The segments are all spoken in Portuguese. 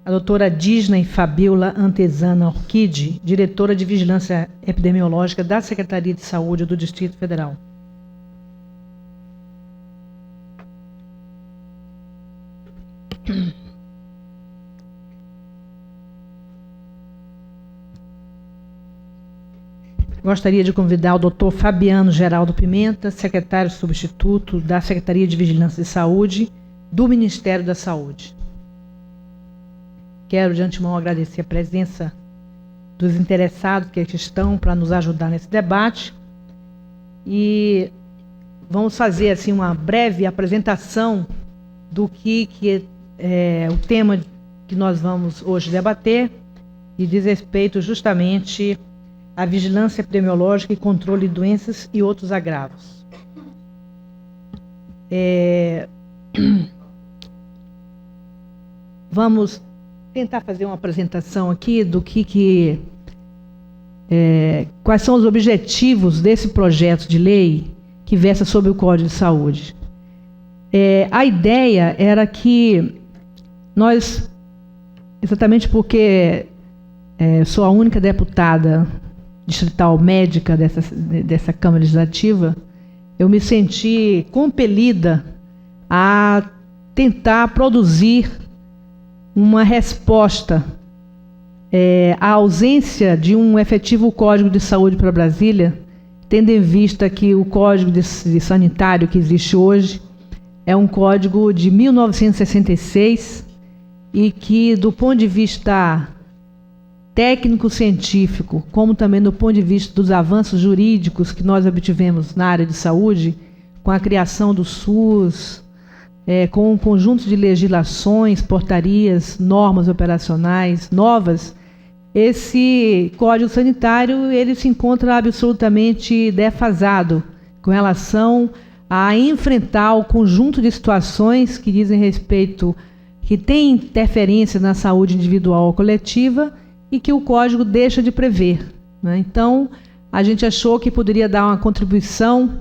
a doutora Disney Fabiola Antezana Orquide, diretora de Vigilância Epidemiológica da Secretaria de Saúde do Distrito Federal. Gostaria de convidar o doutor Fabiano Geraldo Pimenta, secretário substituto da Secretaria de Vigilância de Saúde do Ministério da Saúde. Quero de antemão agradecer a presença dos interessados que aqui estão para nos ajudar nesse debate e vamos fazer assim uma breve apresentação do que é o tema que nós vamos hoje debater e diz respeito justamente à vigilância epidemiológica e controle de doenças e outros agravos. Vamos tentar fazer uma apresentação aqui do quais são os objetivos desse projeto de lei que versa sobre o Código de Saúde. A ideia era que nós, exatamente porque sou a única deputada distrital médica dessa Câmara Legislativa, eu me senti compelida a tentar produzir uma resposta à ausência de um efetivo Código de Saúde para Brasília, tendo em vista que o Código de Sanitário que existe hoje é um código de 1966 e que, do ponto de vista técnico-científico, como também do ponto de vista dos avanços jurídicos que nós obtivemos na área de saúde, com a criação do SUS, com um conjunto de legislações, portarias, normas operacionais novas, esse Código Sanitário ele se encontra absolutamente defasado com relação a enfrentar o conjunto de situações que dizem respeito, que tem interferência na saúde individual ou coletiva, e que o Código deixa de prever, né? Então, a gente achou que poderia dar uma contribuição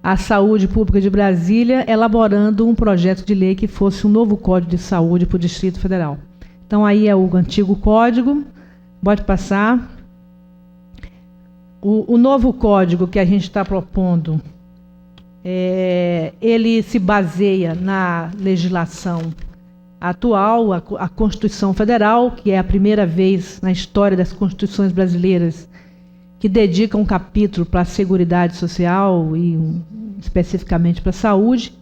à saúde pública de Brasília, elaborando um projeto de lei que fosse um novo Código de Saúde para o Distrito Federal. Então, aí é o antigo Código, pode passar. O novo Código que a gente está propondo, ele se baseia na legislação atual, a Constituição Federal, que é a primeira vez na história das Constituições brasileiras que dedica um capítulo para a Seguridade Social e especificamente para a saúde,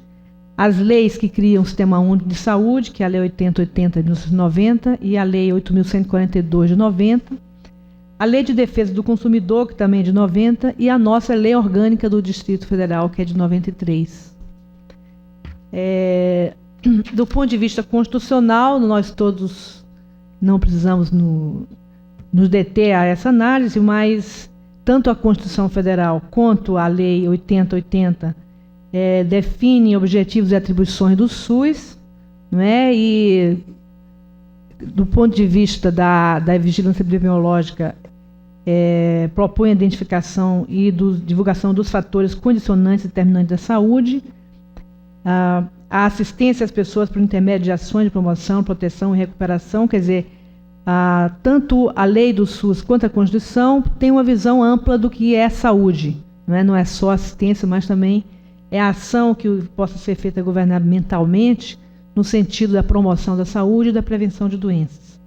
as leis que criam o Sistema Único de Saúde, que é a Lei 8080 de 1990 e a Lei 8.142 de 90, a Lei de Defesa do Consumidor, que também é de 90, e a nossa Lei Orgânica do Distrito Federal, que é de 93. Do ponto de vista constitucional, nós todos não precisamos nos deter a essa análise, mas tanto a Constituição Federal quanto a Lei 8080 definem objetivos e atribuições do SUS, não é? E do ponto de vista da vigilância epidemiológica, propõe a identificação e divulgação dos fatores condicionantes e determinantes da saúde, a assistência às pessoas por intermédio de ações de promoção, proteção e recuperação, quer dizer, tanto a lei do SUS quanto a Constituição tem uma visão ampla do que é saúde, não é só assistência, mas também é a ação que possa ser feita governamentalmente no sentido da promoção da saúde e da prevenção de doenças.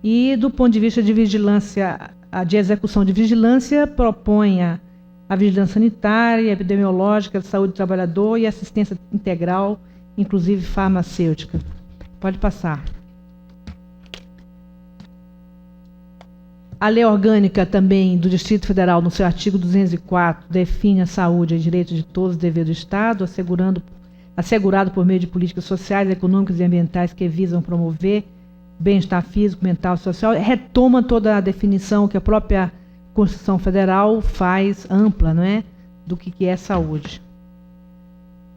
E do ponto de vista de vigilância, de execução de vigilância, propõe a vigilância sanitária, epidemiológica, saúde do trabalhador e assistência integral, inclusive farmacêutica. Pode passar. A Lei Orgânica também do Distrito Federal, no seu artigo 204, define a saúde e direitos de todos, dever do Estado, assegurado por meio de políticas sociais, econômicas e ambientais que visam promover bem-estar físico, mental e social. Retoma toda a definição que a própria Constituição Federal faz ampla, não é, do que é saúde.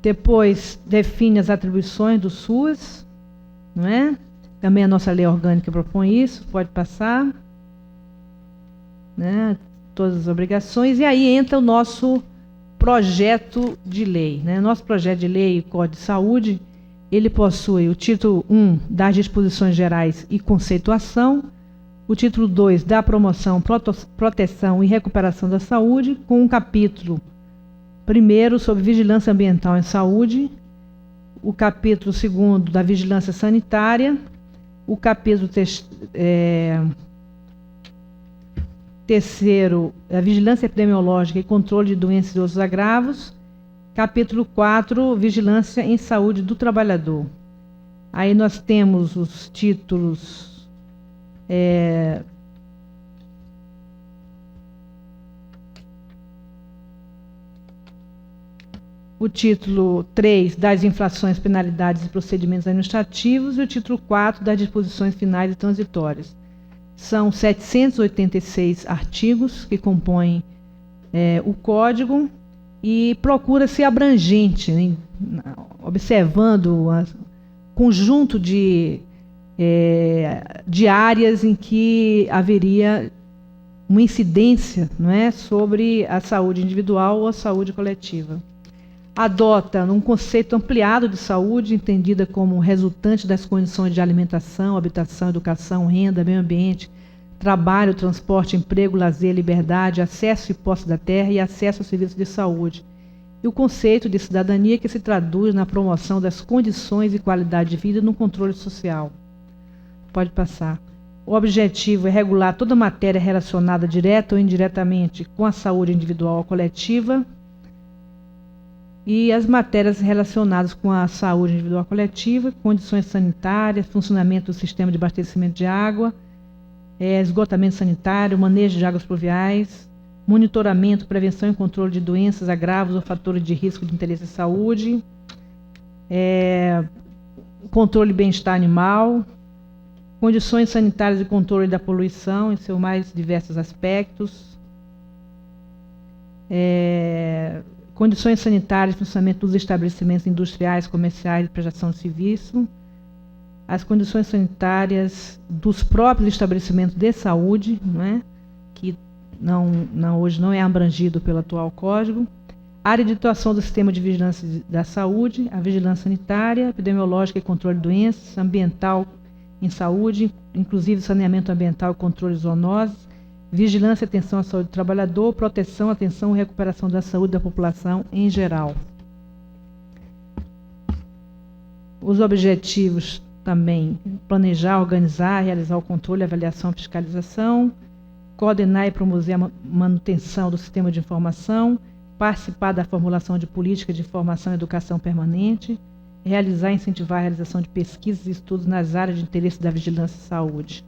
Depois define as atribuições do SUS, não é? Também a nossa lei orgânica propõe isso, pode passar, né? Todas as obrigações, e aí entra o nosso projeto de lei, né? Nosso projeto de lei, Código de Saúde, Ele possui o título 1 das disposições gerais e conceituação, o título 2 da promoção, proteção e recuperação da saúde, com um capítulo 1º sobre vigilância ambiental em saúde, o capítulo 2º da vigilância sanitária, o capítulo 3º da vigilância epidemiológica e controle de doenças e outros agravos, capítulo 4, vigilância em saúde do trabalhador. Aí nós temos os títulos o título 3 das infrações, penalidades e procedimentos administrativos e o título 4 das disposições finais e transitórias. São 786 artigos que compõem o Código e procura ser abrangente, né, observando o conjunto de áreas em que haveria uma incidência, não é, sobre a saúde individual ou a saúde coletiva. Adota um conceito ampliado de saúde, entendida como resultante das condições de alimentação, habitação, educação, renda, meio ambiente, trabalho, transporte, emprego, lazer, liberdade, acesso e posse da terra e acesso aos serviços de saúde. E o conceito de cidadania, que se traduz na promoção das condições e qualidade de vida no controle social. Pode passar. O objetivo é regular toda matéria relacionada direta ou indiretamente com a saúde individual ou coletiva e as matérias relacionadas com a saúde individual ou coletiva, condições sanitárias, funcionamento do sistema de abastecimento de água, esgotamento sanitário, manejo de águas pluviais, monitoramento, prevenção e controle de doenças, agravos ou fatores de risco de interesse à saúde, controle de bem-estar animal, condições sanitárias e controle da poluição em seus mais diversos aspectos, condições sanitárias e funcionamento dos estabelecimentos industriais, comerciais e prestação de serviço, as condições sanitárias dos próprios estabelecimentos de saúde, né, que hoje não é abrangido pelo atual Código, área de atuação do sistema de vigilância da saúde, a vigilância sanitária, epidemiológica e controle de doenças, ambiental em saúde, inclusive saneamento ambiental e controle de zoonoses, vigilância e atenção à saúde do trabalhador, proteção, atenção e recuperação da saúde da população em geral. Os objetivos também: planejar, organizar, realizar o controle, avaliação e fiscalização, coordenar e promover a manutenção do sistema de informação, participar da formulação de políticas de formação e educação permanente, realizar e incentivar a realização de pesquisas e estudos nas áreas de interesse da vigilância e saúde.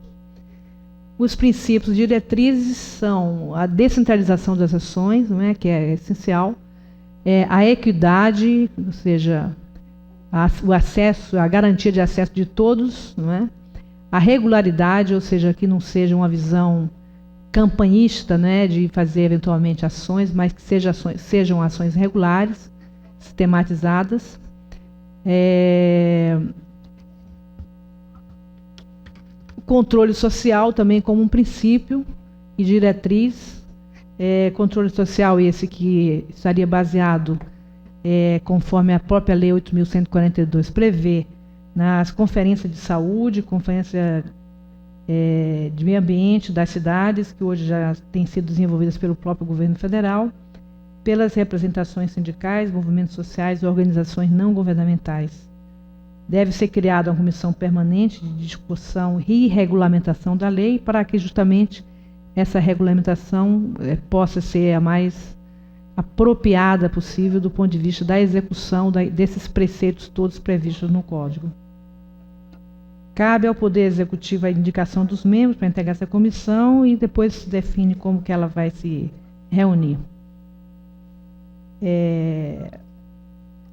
Os princípios diretrizes são a descentralização das ações, não é, que é essencial, a equidade, ou seja, o acesso, a garantia de acesso de todos, não é? A regularidade, ou seja, que não seja uma visão campanhista, né, de fazer eventualmente ações, mas que sejam ações regulares, sistematizadas. Controle social também como um princípio e diretriz. Controle social esse que estaria baseado, conforme a própria Lei 8.142 prevê, nas conferências de saúde, conferência de meio ambiente das cidades, que hoje já têm sido desenvolvidas pelo próprio governo federal, pelas representações sindicais, movimentos sociais e organizações não governamentais. Deve ser criada uma comissão permanente de discussão e regulamentação da lei para que justamente essa regulamentação possa ser a mais apropriada possível do ponto de vista da execução desses preceitos todos previstos no Código. Cabe ao Poder Executivo a indicação dos membros para integrar essa comissão e depois se define como que ela vai se reunir.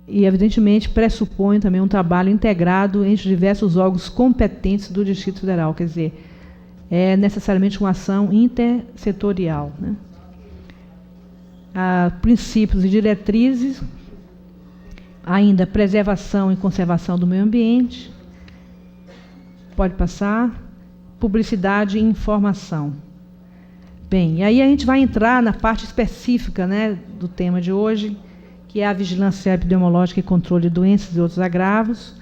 E, evidentemente, pressupõe também um trabalho integrado entre diversos órgãos competentes do Distrito Federal, quer dizer, é necessariamente uma ação intersetorial, né? Princípios e diretrizes, ainda preservação e conservação do meio ambiente, pode passar, publicidade e informação. Bem, e aí a gente vai entrar na parte específica, né, do tema de hoje, que é a vigilância epidemiológica e controle de doenças e outros agravos.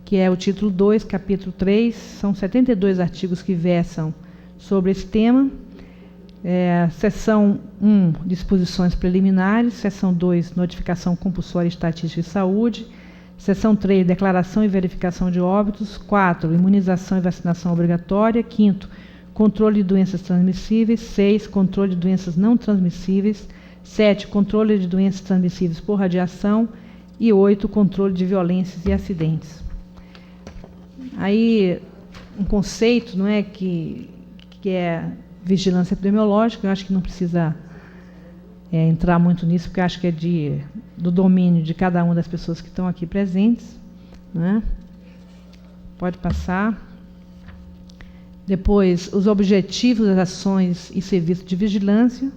que é o título 2, capítulo 3, são 72 artigos que versam sobre esse tema. Seção 1, disposições preliminares. Seção 2, notificação compulsória estatística de saúde. Seção 3, declaração e verificação de óbitos. 4, imunização e vacinação obrigatória. 5º, controle de doenças transmissíveis. 6, controle de doenças não transmissíveis. 7, controle de doenças transmissíveis por radiação. E 8, controle de violências e acidentes. Aí, um conceito, não é, que é vigilância epidemiológica. Eu acho que não precisa entrar muito nisso, porque eu acho que é do domínio de cada uma das pessoas que estão aqui presentes, né? Pode passar. Depois, os objetivos das ações e serviços de vigilância,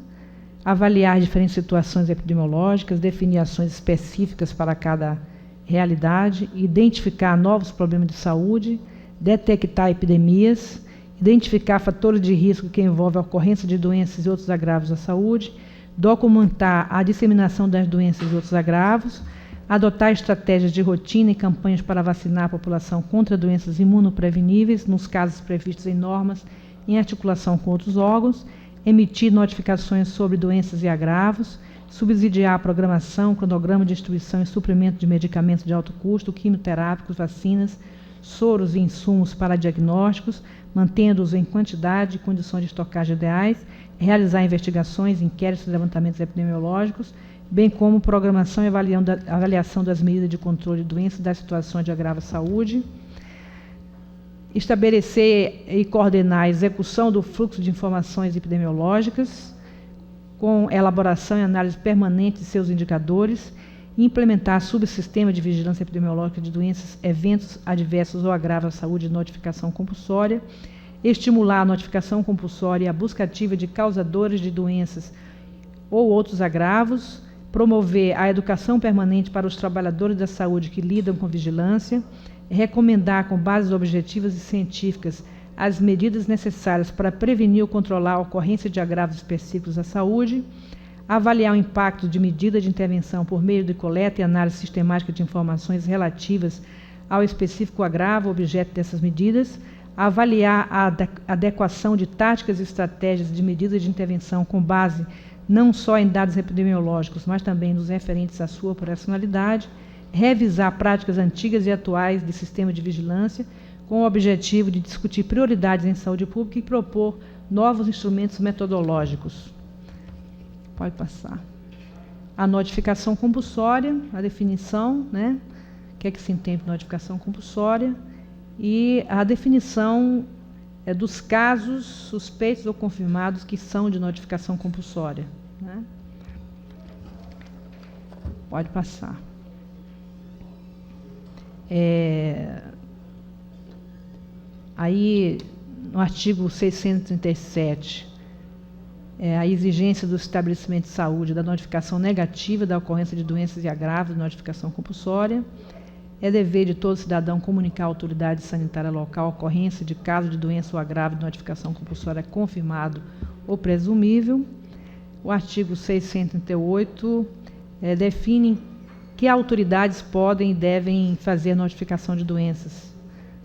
avaliar diferentes situações epidemiológicas, definir ações específicas para cada realidade, identificar novos problemas de saúde, detectar epidemias, identificar fatores de risco que envolvem a ocorrência de doenças e outros agravos à saúde, documentar a disseminação das doenças e outros agravos, adotar estratégias de rotina e campanhas para vacinar a população contra doenças imunopreveníveis, nos casos previstos em normas, em articulação com outros órgãos, emitir notificações sobre doenças e agravos, subsidiar a programação, cronograma de distribuição e suprimento de medicamentos de alto custo, quimioterápicos, vacinas, soros e insumos para diagnósticos, mantendo-os em quantidade e condições de estocagem ideais, realizar investigações, inquéritos e levantamentos epidemiológicos, bem como programação e avaliação das medidas de controle de doenças e das situações de agravo à saúde, estabelecer e coordenar a execução do fluxo de informações epidemiológicas, com elaboração e análise permanente de seus indicadores, implementar subsistema de vigilância epidemiológica de doenças, eventos adversos ou agravos à saúde e notificação compulsória, estimular a notificação compulsória e a busca ativa de causadores de doenças ou outros agravos, promover a educação permanente para os trabalhadores da saúde que lidam com vigilância, recomendar com bases objetivas e científicas as medidas necessárias para prevenir ou controlar a ocorrência de agravos específicos à saúde, avaliar o impacto de medida de intervenção por meio de coleta e análise sistemática de informações relativas ao específico agravo objeto dessas medidas, avaliar a adequação de táticas e estratégias de medidas de intervenção com base não só em dados epidemiológicos, mas também nos referentes à sua operacionalidade, revisar práticas antigas e atuais de sistema de vigilância, com o objetivo de discutir prioridades em saúde pública e propor novos instrumentos metodológicos. Pode passar. A notificação compulsória, a definição, né? O que é que se entende por notificação compulsória? E a definição dos casos suspeitos ou confirmados que são de notificação compulsória, né? Pode passar. Aí, no artigo 637, a exigência do estabelecimento de saúde da notificação negativa da ocorrência de doenças e agravos de notificação compulsória. É dever de todo cidadão comunicar à autoridade sanitária local a ocorrência de caso de doença ou agravo de notificação compulsória confirmado ou presumível. O artigo 638 define que autoridades podem e devem fazer notificação de doenças,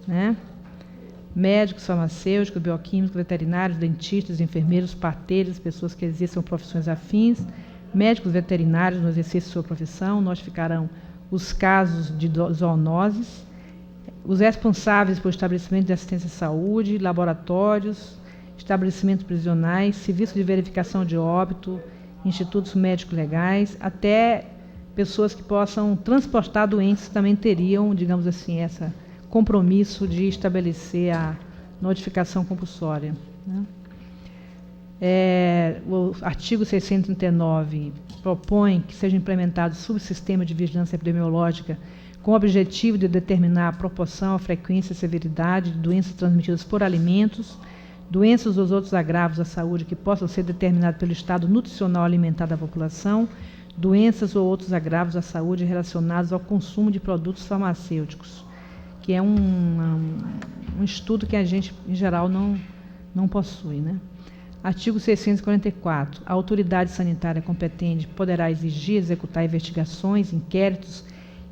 né? Médicos, farmacêuticos, bioquímicos, veterinários, dentistas, enfermeiros, parteiros, pessoas que exerçam profissões afins, médicos veterinários no exercício de sua profissão notificarão os casos de zoonoses, os responsáveis por estabelecimento de assistência à saúde, laboratórios, estabelecimentos prisionais, serviços de verificação de óbito, institutos médicos legais, até pessoas que possam transportar doentes também teriam, digamos assim, esse compromisso de estabelecer a notificação compulsória, né? O artigo 639 propõe que seja implementado subsistema de vigilância epidemiológica com o objetivo de determinar a proporção, a frequência e severidade de doenças transmitidas por alimentos, doenças ou outros agravos à saúde que possam ser determinados pelo estado nutricional alimentar da população, doenças ou outros agravos à saúde relacionados ao consumo de produtos farmacêuticos, que é um estudo que a gente, em geral, não possui, né? Artigo 644. A autoridade sanitária competente poderá exigir, executar investigações, inquéritos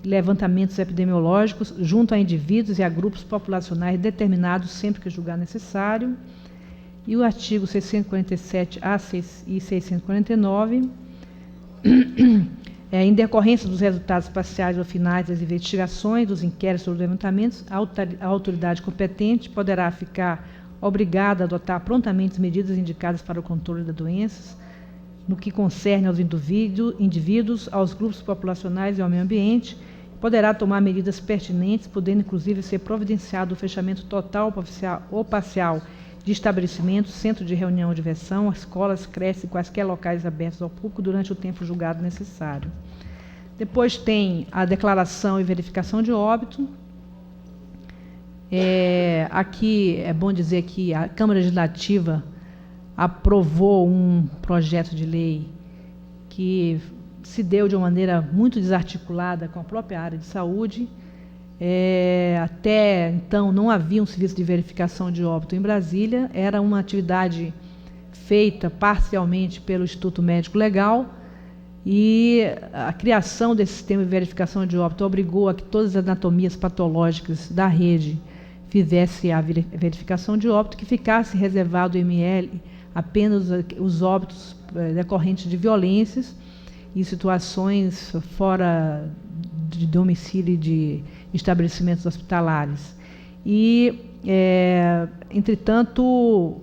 levantamentos epidemiológicos junto a indivíduos e a grupos populacionais determinados sempre que julgar necessário. E o artigo 647-A e 649, em decorrência dos resultados parciais ou finais das investigações, dos inquéritos ou levantamentos, a autoridade competente poderá ficar obrigada a adotar prontamente as medidas indicadas para o controle das doenças, no que concerne aos indivíduos, aos grupos populacionais e ao meio ambiente, poderá tomar medidas pertinentes, podendo inclusive ser providenciado o fechamento total ou parcial de estabelecimentos, centro de reunião ou diversão, escolas, creches e quaisquer locais abertos ao público durante o tempo julgado necessário. Depois tem a declaração e verificação de óbito. Aqui é bom dizer que a Câmara Legislativa aprovou um projeto de lei que se deu de uma maneira muito desarticulada com a própria área de saúde. Até então não havia um serviço de verificação de óbito em Brasília, era uma atividade feita parcialmente pelo Instituto Médico Legal, e a criação desse sistema de verificação de óbito obrigou a que todas as anatomias patológicas da rede fizesse a verificação de óbito, que ficasse reservado ao ML apenas os óbitos decorrentes de violências e situações fora de domicílio de estabelecimentos hospitalares. Entretanto,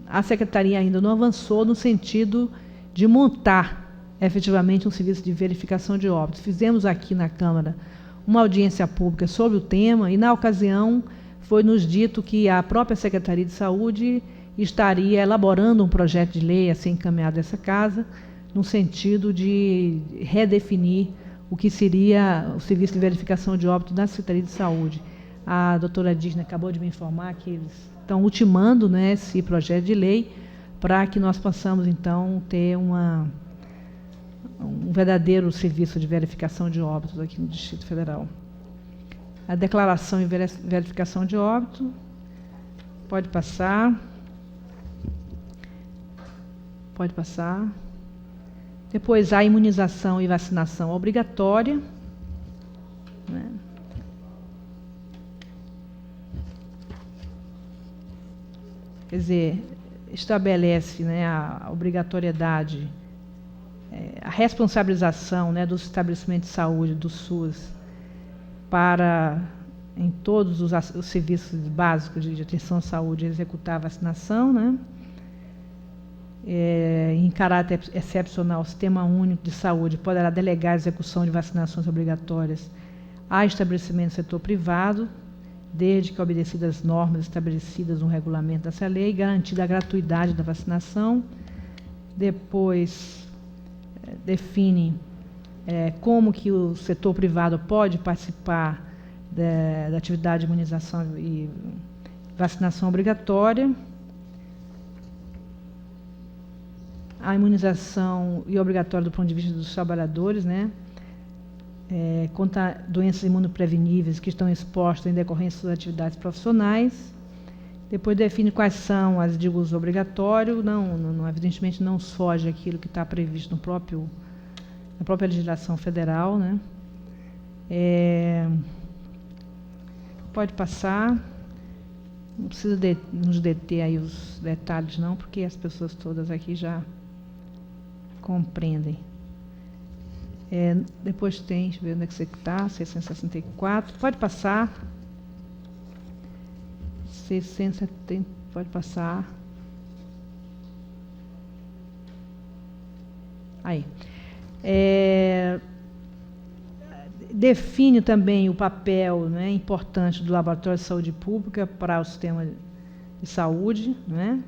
a Secretaria ainda não avançou no sentido de montar efetivamente um serviço de verificação de óbitos. Fizemos aqui na Câmara uma audiência pública sobre o tema e, na ocasião, foi nos dito que a própria Secretaria de Saúde estaria elaborando um projeto de lei a ser encaminhado a essa casa, no sentido de redefinir o que seria o serviço de verificação de óbito da Secretaria de Saúde. A doutora Dígna acabou de me informar que eles estão ultimando, né, esse projeto de lei para que nós possamos, então, ter um verdadeiro serviço de verificação de óbitos aqui no Distrito Federal. A declaração e verificação de óbito. Pode passar. Pode passar. Depois, a imunização e vacinação obrigatória, né? Quer dizer, estabelece, né, a obrigatoriedade, a responsabilização, né, dos estabelecimentos de saúde do SUS para, em todos os serviços básicos de atenção à saúde, executar a vacinação, né? Em caráter excepcional, o Sistema Único de Saúde poderá delegar a execução de vacinações obrigatórias a estabelecimentos do setor privado, desde que obedecidas as normas estabelecidas no regulamento dessa lei, garantida a gratuidade da vacinação. Depois, define como que o setor privado pode participar da atividade de imunização e vacinação obrigatória. A imunização e obrigatória do ponto de vista dos trabalhadores, né, contra doenças imunopreveníveis que estão expostas em decorrência das atividades profissionais. Depois define quais são as de uso obrigatório, evidentemente não foge aquilo que está previsto na própria legislação federal, né. Pode passar. Não precisa nos deter aí os detalhes, não, porque as pessoas todas aqui já compreendem. Depois tem, deixa eu ver onde é que você está, 664, pode passar. 670, pode passar. Aí. Define também o papel, né, importante do Laboratório de Saúde Pública para o sistema de saúde, né,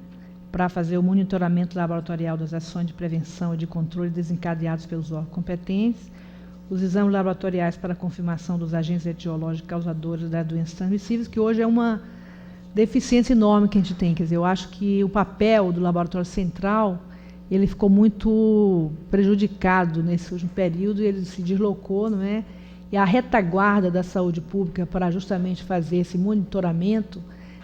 para fazer o monitoramento laboratorial das ações de prevenção e de controle desencadeados pelos órgãos competentes, os exames laboratoriais para a confirmação dos agentes etiológicos causadores das doenças transmissíveis, que hoje é uma deficiência enorme que a gente tem. Quer dizer, eu acho que o papel do Laboratório Central, ele ficou muito prejudicado nesse último período, ele se deslocou, não é? E a retaguarda da saúde pública para justamente fazer esse monitoramento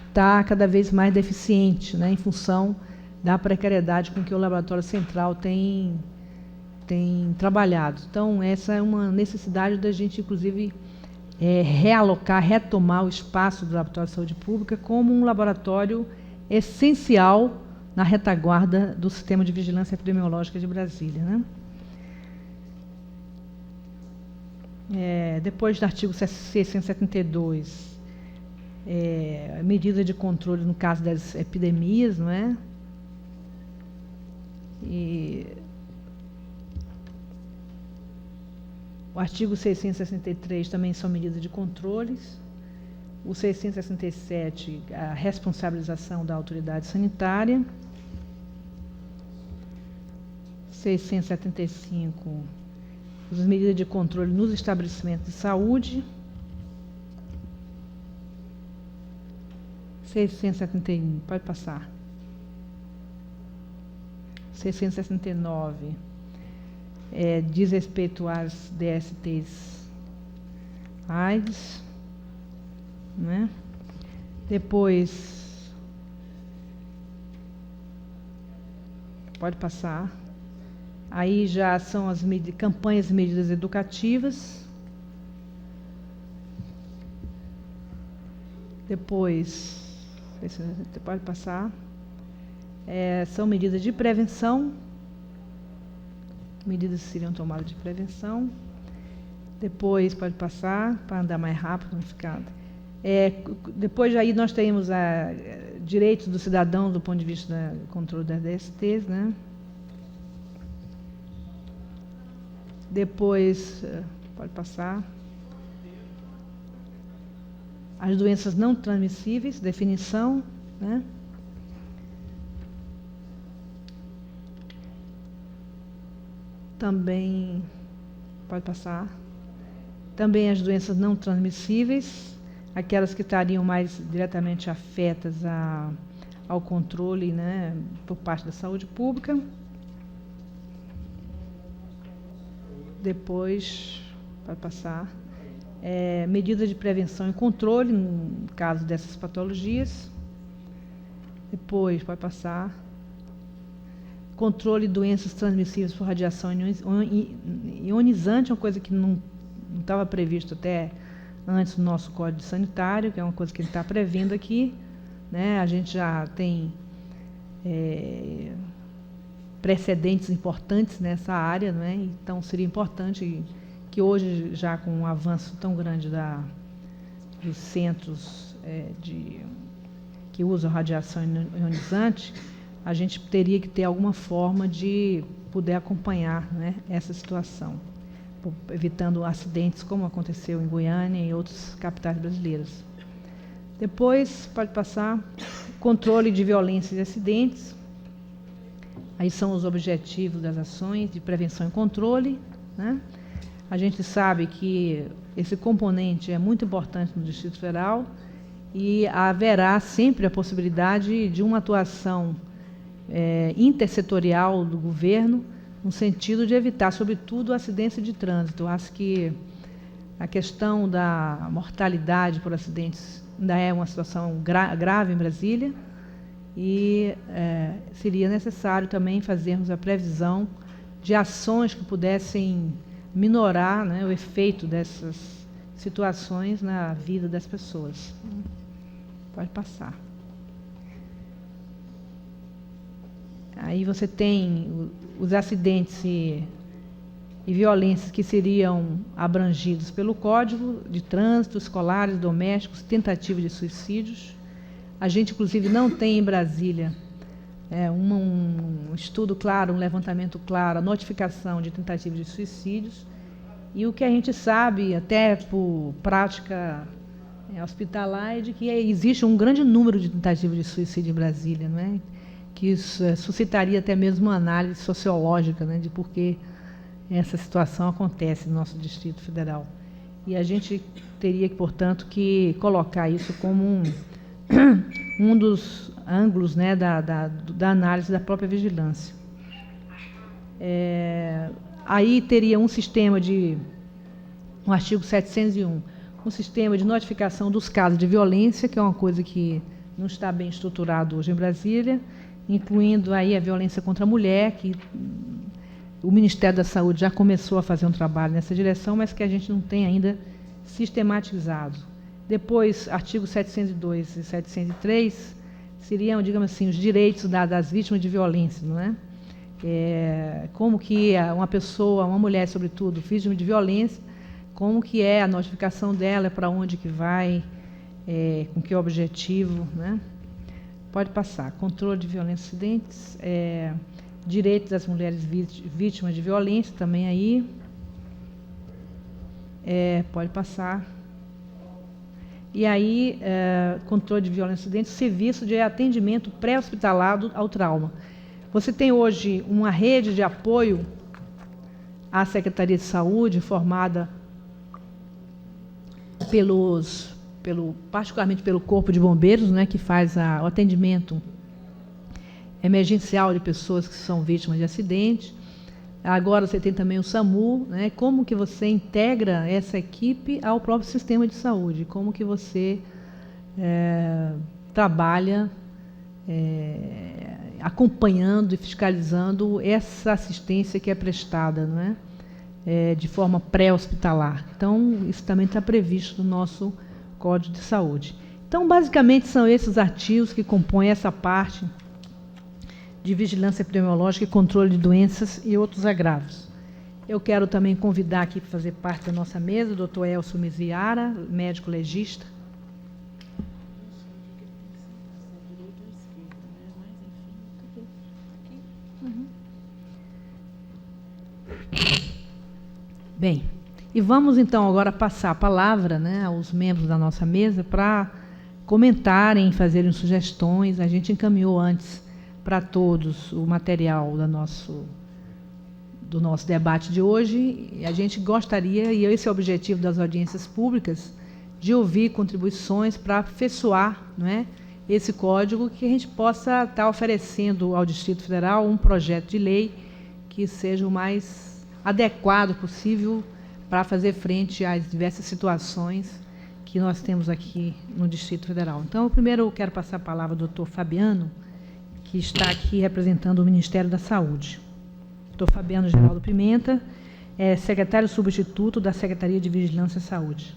está cada vez mais deficiente, né, em função da precariedade com que o Laboratório Central tem tem trabalhado. Então, essa é uma necessidade da gente, inclusive, realocar, retomar o espaço do Laboratório de Saúde Pública como um laboratório essencial na retaguarda do Sistema de Vigilância Epidemiológica de Brasília, né? Depois do artigo 672, medida de controle no caso das epidemias, não é? E o artigo 663 também são medidas de controles. O 667, a responsabilização da autoridade sanitária. 675, as medidas de controle nos estabelecimentos de saúde. 671, pode passar. 669, diz respeito às DSTs AIDS, né? Depois, pode passar. Aí já são as campanhas e medidas educativas. Depois, você pode passar. São medidas de prevenção. Medidas que seriam tomadas de prevenção. Depois, pode passar, para andar mais rápido, não ficar. Depois aí nós temos direitos do cidadão do ponto de vista do controle das DSTs, né? Depois, pode passar. As doenças não transmissíveis, definição, né? Também, pode passar. Também as doenças não transmissíveis, aquelas que estariam mais diretamente afetas ao controle, né, por parte da saúde pública. Depois, pode passar, medidas de prevenção e controle, no caso dessas patologias. Depois, pode passar, controle de doenças transmissíveis por radiação ionizante, uma coisa que não estava previsto até antes no nosso Código Sanitário, que é uma coisa que ele está prevendo aqui, né? A gente já tem precedentes importantes nessa área, não é? Então seria importante que hoje, já com um avanço tão grande dos centros que usam radiação ionizante, a gente teria que ter alguma forma de poder acompanhar, né, essa situação, evitando acidentes como aconteceu em Goiânia e outras capitais brasileiras. Depois, pode passar, controle de violências e acidentes. Aí são os objetivos das ações de prevenção e controle, né? A gente sabe que esse componente é muito importante no Distrito Federal e haverá sempre a possibilidade de uma atuação intersetorial do governo, no sentido de evitar, sobretudo, acidentes de trânsito. Eu acho que a questão da mortalidade por acidentes ainda é uma situação grave em Brasília e seria necessário também fazermos a previsão de ações que pudessem minorar, né, o efeito dessas situações na vida das pessoas. Pode passar. Aí você tem os acidentes e violências que seriam abrangidos pelo Código de Trânsito, escolares, domésticos, tentativa de suicídios. A gente, inclusive, não tem em Brasília um estudo claro, um levantamento claro, a notificação de tentativa de suicídios. E o que a gente sabe, até por prática hospitalar, é de que existe um grande número de tentativas de suicídio em Brasília, não é? Que isso suscitaria até mesmo uma análise sociológica, né, de por que essa situação acontece no nosso Distrito Federal. E a gente teria, portanto, que colocar isso como um dos ângulos, né, da análise da própria vigilância. Aí teria um artigo 701, um sistema de notificação dos casos de violência, que é uma coisa que não está bem estruturado hoje em Brasília, incluindo aí a violência contra a mulher, que o Ministério da Saúde já começou a fazer um trabalho nessa direção, mas que a gente não tem ainda sistematizado. Depois, artigos 702 e 703 seriam, digamos assim, os direitos das vítimas de violência, não é? Como que uma pessoa, uma mulher, sobretudo, vítima de violência, como que é a notificação dela, para onde que vai, com que objetivo, né? Pode passar. Controle de violência e acidentes, direitos das mulheres vítimas de violência, também aí. Pode passar. E aí, controle de violência e acidentes, serviço de atendimento pré-hospitalar ao trauma. Você tem hoje uma rede de apoio à Secretaria de Saúde, formada particularmente pelo Corpo de Bombeiros, né, que faz o atendimento emergencial de pessoas que são vítimas de acidente. Agora você tem também o SAMU, né? Como que você integra essa equipe ao próprio sistema de saúde? Como que você trabalha acompanhando e fiscalizando essa assistência que é prestada, não é? De forma pré-hospitalar. Então, isso também está previsto no nosso Código de Saúde. Então, basicamente, são esses artigos que compõem essa parte de vigilância epidemiológica e controle de doenças e outros agravos. Eu quero também convidar aqui para fazer parte da nossa mesa o Dr. Elcio Miziara, médico legista. Bem, e vamos então agora passar a palavra, né, aos membros da nossa mesa para comentarem, fazerem sugestões. A gente encaminhou antes para todos o material do nosso debate de hoje. E a gente gostaria, e esse é o objetivo das audiências públicas, de ouvir contribuições para afeiçoar, não é, esse código, que a gente possa estar oferecendo ao Distrito Federal um projeto de lei que seja o mais adequado possível para fazer frente às diversas situações que nós temos aqui no Distrito Federal. Então, primeiro eu quero passar a palavra ao doutor Fabiano, que está aqui representando o Ministério da Saúde. Dr. Fabiano Geraldo Pimenta, secretário substituto da Secretaria de Vigilância e Saúde.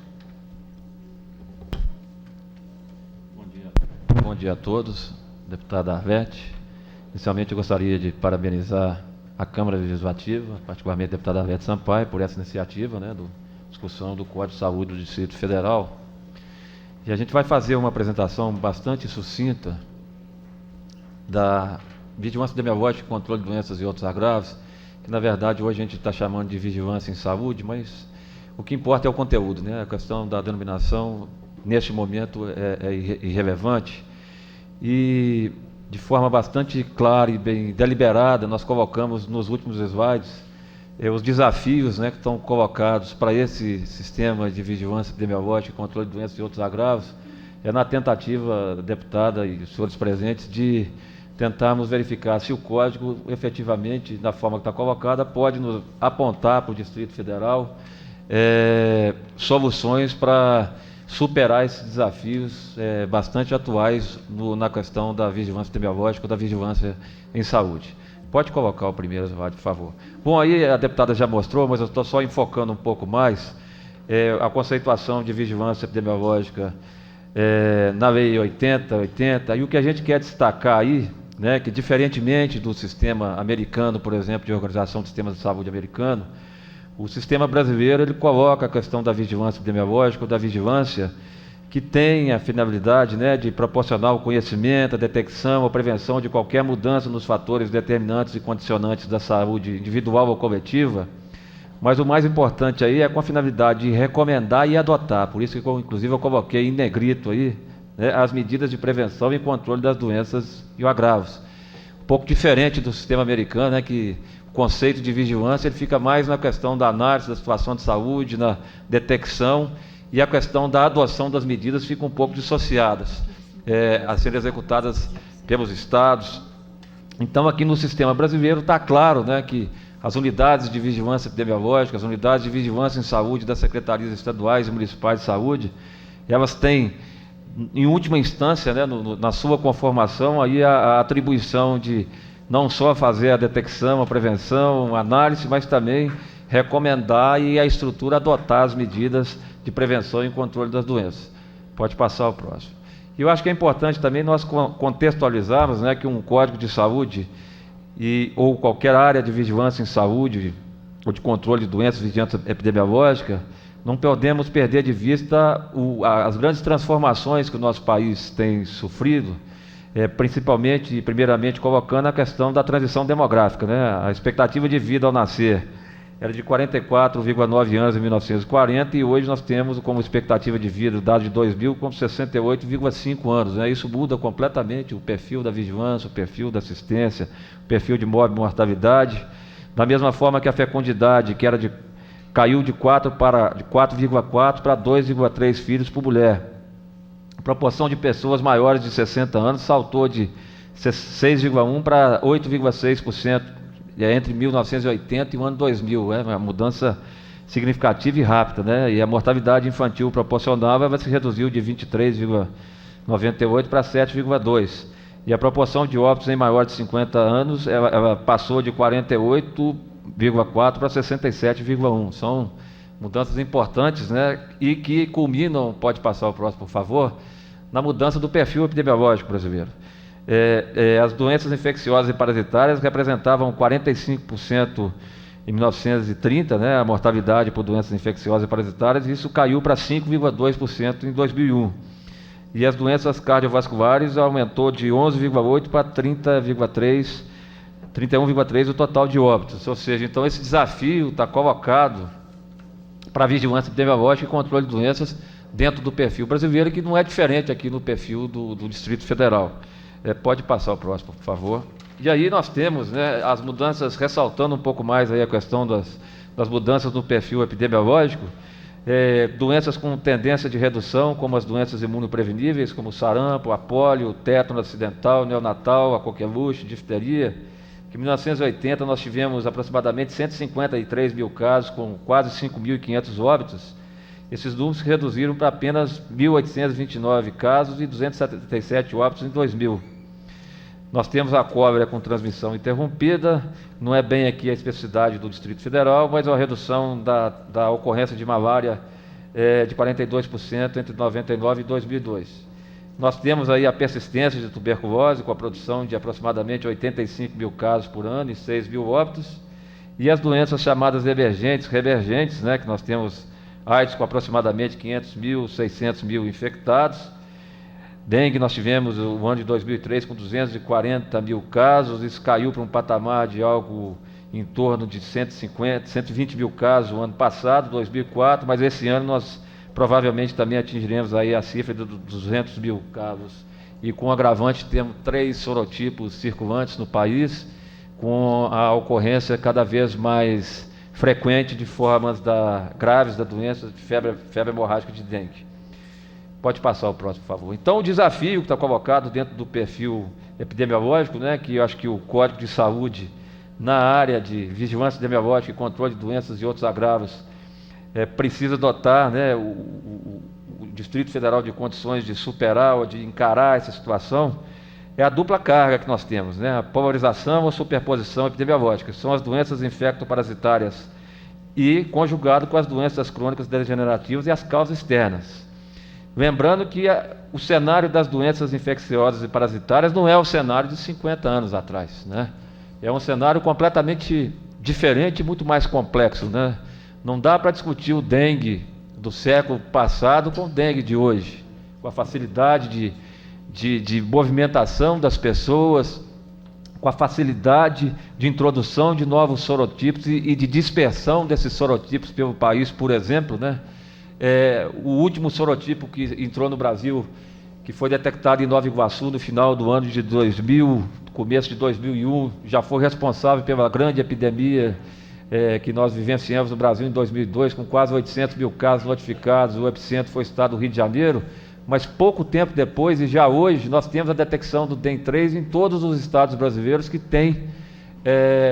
Bom dia a todos, deputada Arvete. Inicialmente, eu gostaria de parabenizar a Câmara Legislativa, particularmente a deputada Arvete Sampaio, por essa iniciativa, né, discussão do Código de Saúde do Distrito Federal. E a gente vai fazer uma apresentação bastante sucinta da vigilância epidemiológica, controle de doenças e outros agravos, que na verdade hoje a gente está chamando de vigilância em saúde, mas o que importa é o conteúdo, né? A questão da denominação, neste momento, é irrelevante. E de forma bastante clara e bem deliberada, nós colocamos nos últimos slides os desafios, né, que estão colocados para esse sistema de vigilância epidemiológica, controle de doenças e outros agravos, na tentativa, deputada e senhores presentes, de tentarmos verificar se o código, efetivamente, da forma que está colocada, pode nos apontar para o Distrito Federal soluções para superar esses desafios bastante atuais na questão da vigilância epidemiológica, da vigilância em saúde. Pode colocar o primeiro slide, por favor. Bom, aí a deputada já mostrou, mas eu estou só enfocando um pouco mais a conceituação de vigilância epidemiológica na Lei 8080, e o que a gente quer destacar aí, né, que diferentemente do sistema americano, por exemplo, de organização de sistemas de saúde americano, o sistema brasileiro ele coloca a questão da vigilância epidemiológica, ou da vigilância, que tem a finalidade, né, de proporcionar o conhecimento, a detecção, a prevenção de qualquer mudança nos fatores determinantes e condicionantes da saúde individual ou coletiva, mas o mais importante aí é com a finalidade de recomendar e adotar, por isso que inclusive eu coloquei em negrito aí, né, as medidas de prevenção e controle das doenças e agravos. Um pouco diferente do sistema americano, né, que o conceito de vigilância ele fica mais na questão da análise da situação de saúde, na detecção, e a questão da adoção das medidas fica um pouco dissociadas, a serem executadas pelos estados. Então, aqui no sistema brasileiro está claro, né, que as unidades de vigilância epidemiológica, as unidades de vigilância em saúde das secretarias estaduais e municipais de saúde, elas têm, em última instância, né, na sua conformação, aí a atribuição de não só fazer a detecção, a prevenção, a análise, mas também recomendar e a estrutura adotar as medidas de prevenção e controle das doenças. Pode passar ao próximo. E eu acho que é importante também nós contextualizarmos, né, que um código de saúde ou qualquer área de vigilância em saúde ou de controle de doenças, vigilância epidemiológica, não podemos perder de vista as grandes transformações que o nosso país tem sofrido, principalmente e primeiramente colocando a questão da transição demográfica, né? A expectativa de vida ao nascer era de 44,9 anos em 1940 e hoje nós temos como expectativa de vida, o dado de 2000, como 68,5 anos. Né? Isso muda completamente o perfil da vigilância, o perfil da assistência, o perfil de mortalidade. Da mesma forma que a fecundidade, que caiu de 4,4 para 2,3 filhos por mulher. A proporção de pessoas maiores de 60 anos saltou de 6,1 para 8,6%. Entre 1980 e o ano 2000, uma mudança significativa e rápida, né? E a mortalidade infantil proporcional ela se reduziu de 23,98 para 7,2. E a proporção de óbitos em maior de 50 anos ela passou de 48,4 para 67,1. São mudanças importantes, né? E que culminam, pode passar o próximo, por favor, na mudança do perfil epidemiológico brasileiro. As doenças infecciosas e parasitárias representavam 45% em 1930, né, a mortalidade por doenças infecciosas e parasitárias, e isso caiu para 5,2% em 2001. E as doenças cardiovasculares aumentou de 11,8% para 31,3% o total de óbitos. Ou seja, então esse desafio está colocado para a vigilância epidemiológica e controle de doenças dentro do perfil brasileiro, que não é diferente aqui no perfil do Distrito Federal. Pode passar o próximo, por favor. E aí nós temos, né, as mudanças, ressaltando um pouco mais aí a questão das mudanças no perfil epidemiológico, doenças com tendência de redução, como as doenças imunopreveníveis, como o sarampo, a polio, o tétano acidental, neonatal, a coqueluche, difteria. Em 1980 nós tivemos aproximadamente 153 mil casos, com quase 5.500 óbitos. Esses números se reduziram para apenas 1.829 casos e 277 óbitos em 2000. Nós temos a cólera com transmissão interrompida, não é bem aqui a especificidade do Distrito Federal, mas a redução da ocorrência de malária de 42% entre 99 e 2002. Nós temos aí a persistência de tuberculose, com a produção de aproximadamente 85 mil casos por ano e 6 mil óbitos, e as doenças chamadas emergentes, revergentes, né, que nós temos AIDS com aproximadamente 500 mil, 600 mil infectados. Dengue nós tivemos o ano de 2003 com 240 mil casos, isso caiu para um patamar de algo em torno de 120 mil casos o ano passado, 2004, mas esse ano nós provavelmente também atingiremos aí a cifra de 200 mil casos. E com agravante temos 3 sorotipos circulantes no país, com a ocorrência cada vez mais frequente de formas graves da doença de febre hemorrágica de dengue. Pode passar o próximo, por favor. Então, o desafio que está colocado dentro do perfil epidemiológico, né, que eu acho que o Código de Saúde, na área de vigilância epidemiológica e controle de doenças e outros agravos, precisa dotar, né, o Distrito Federal de condições de superar ou de encarar essa situação, é a dupla carga que nós temos, né, a polarização ou superposição epidemiológica, são as doenças infectoparasitárias e conjugado com as doenças crônicas degenerativas e as causas externas. Lembrando que o cenário das doenças infecciosas e parasitárias não é o cenário de 50 anos atrás, né? É um cenário completamente diferente e muito mais complexo, né? Não dá para discutir o dengue do século passado com o dengue de hoje, com a facilidade de movimentação das pessoas, com a facilidade de introdução de novos sorotipos e de dispersão desses sorotipos pelo país, por exemplo, né? O último sorotipo que entrou no Brasil, que foi detectado em Nova Iguaçu no final do ano de 2000, começo de 2001, já foi responsável pela grande epidemia que nós vivenciamos no Brasil em 2002, com quase 800 mil casos notificados. O epicentro foi o estado do Rio de Janeiro, mas pouco tempo depois, e já hoje, nós temos a detecção do DEN3 em todos os estados brasileiros que têm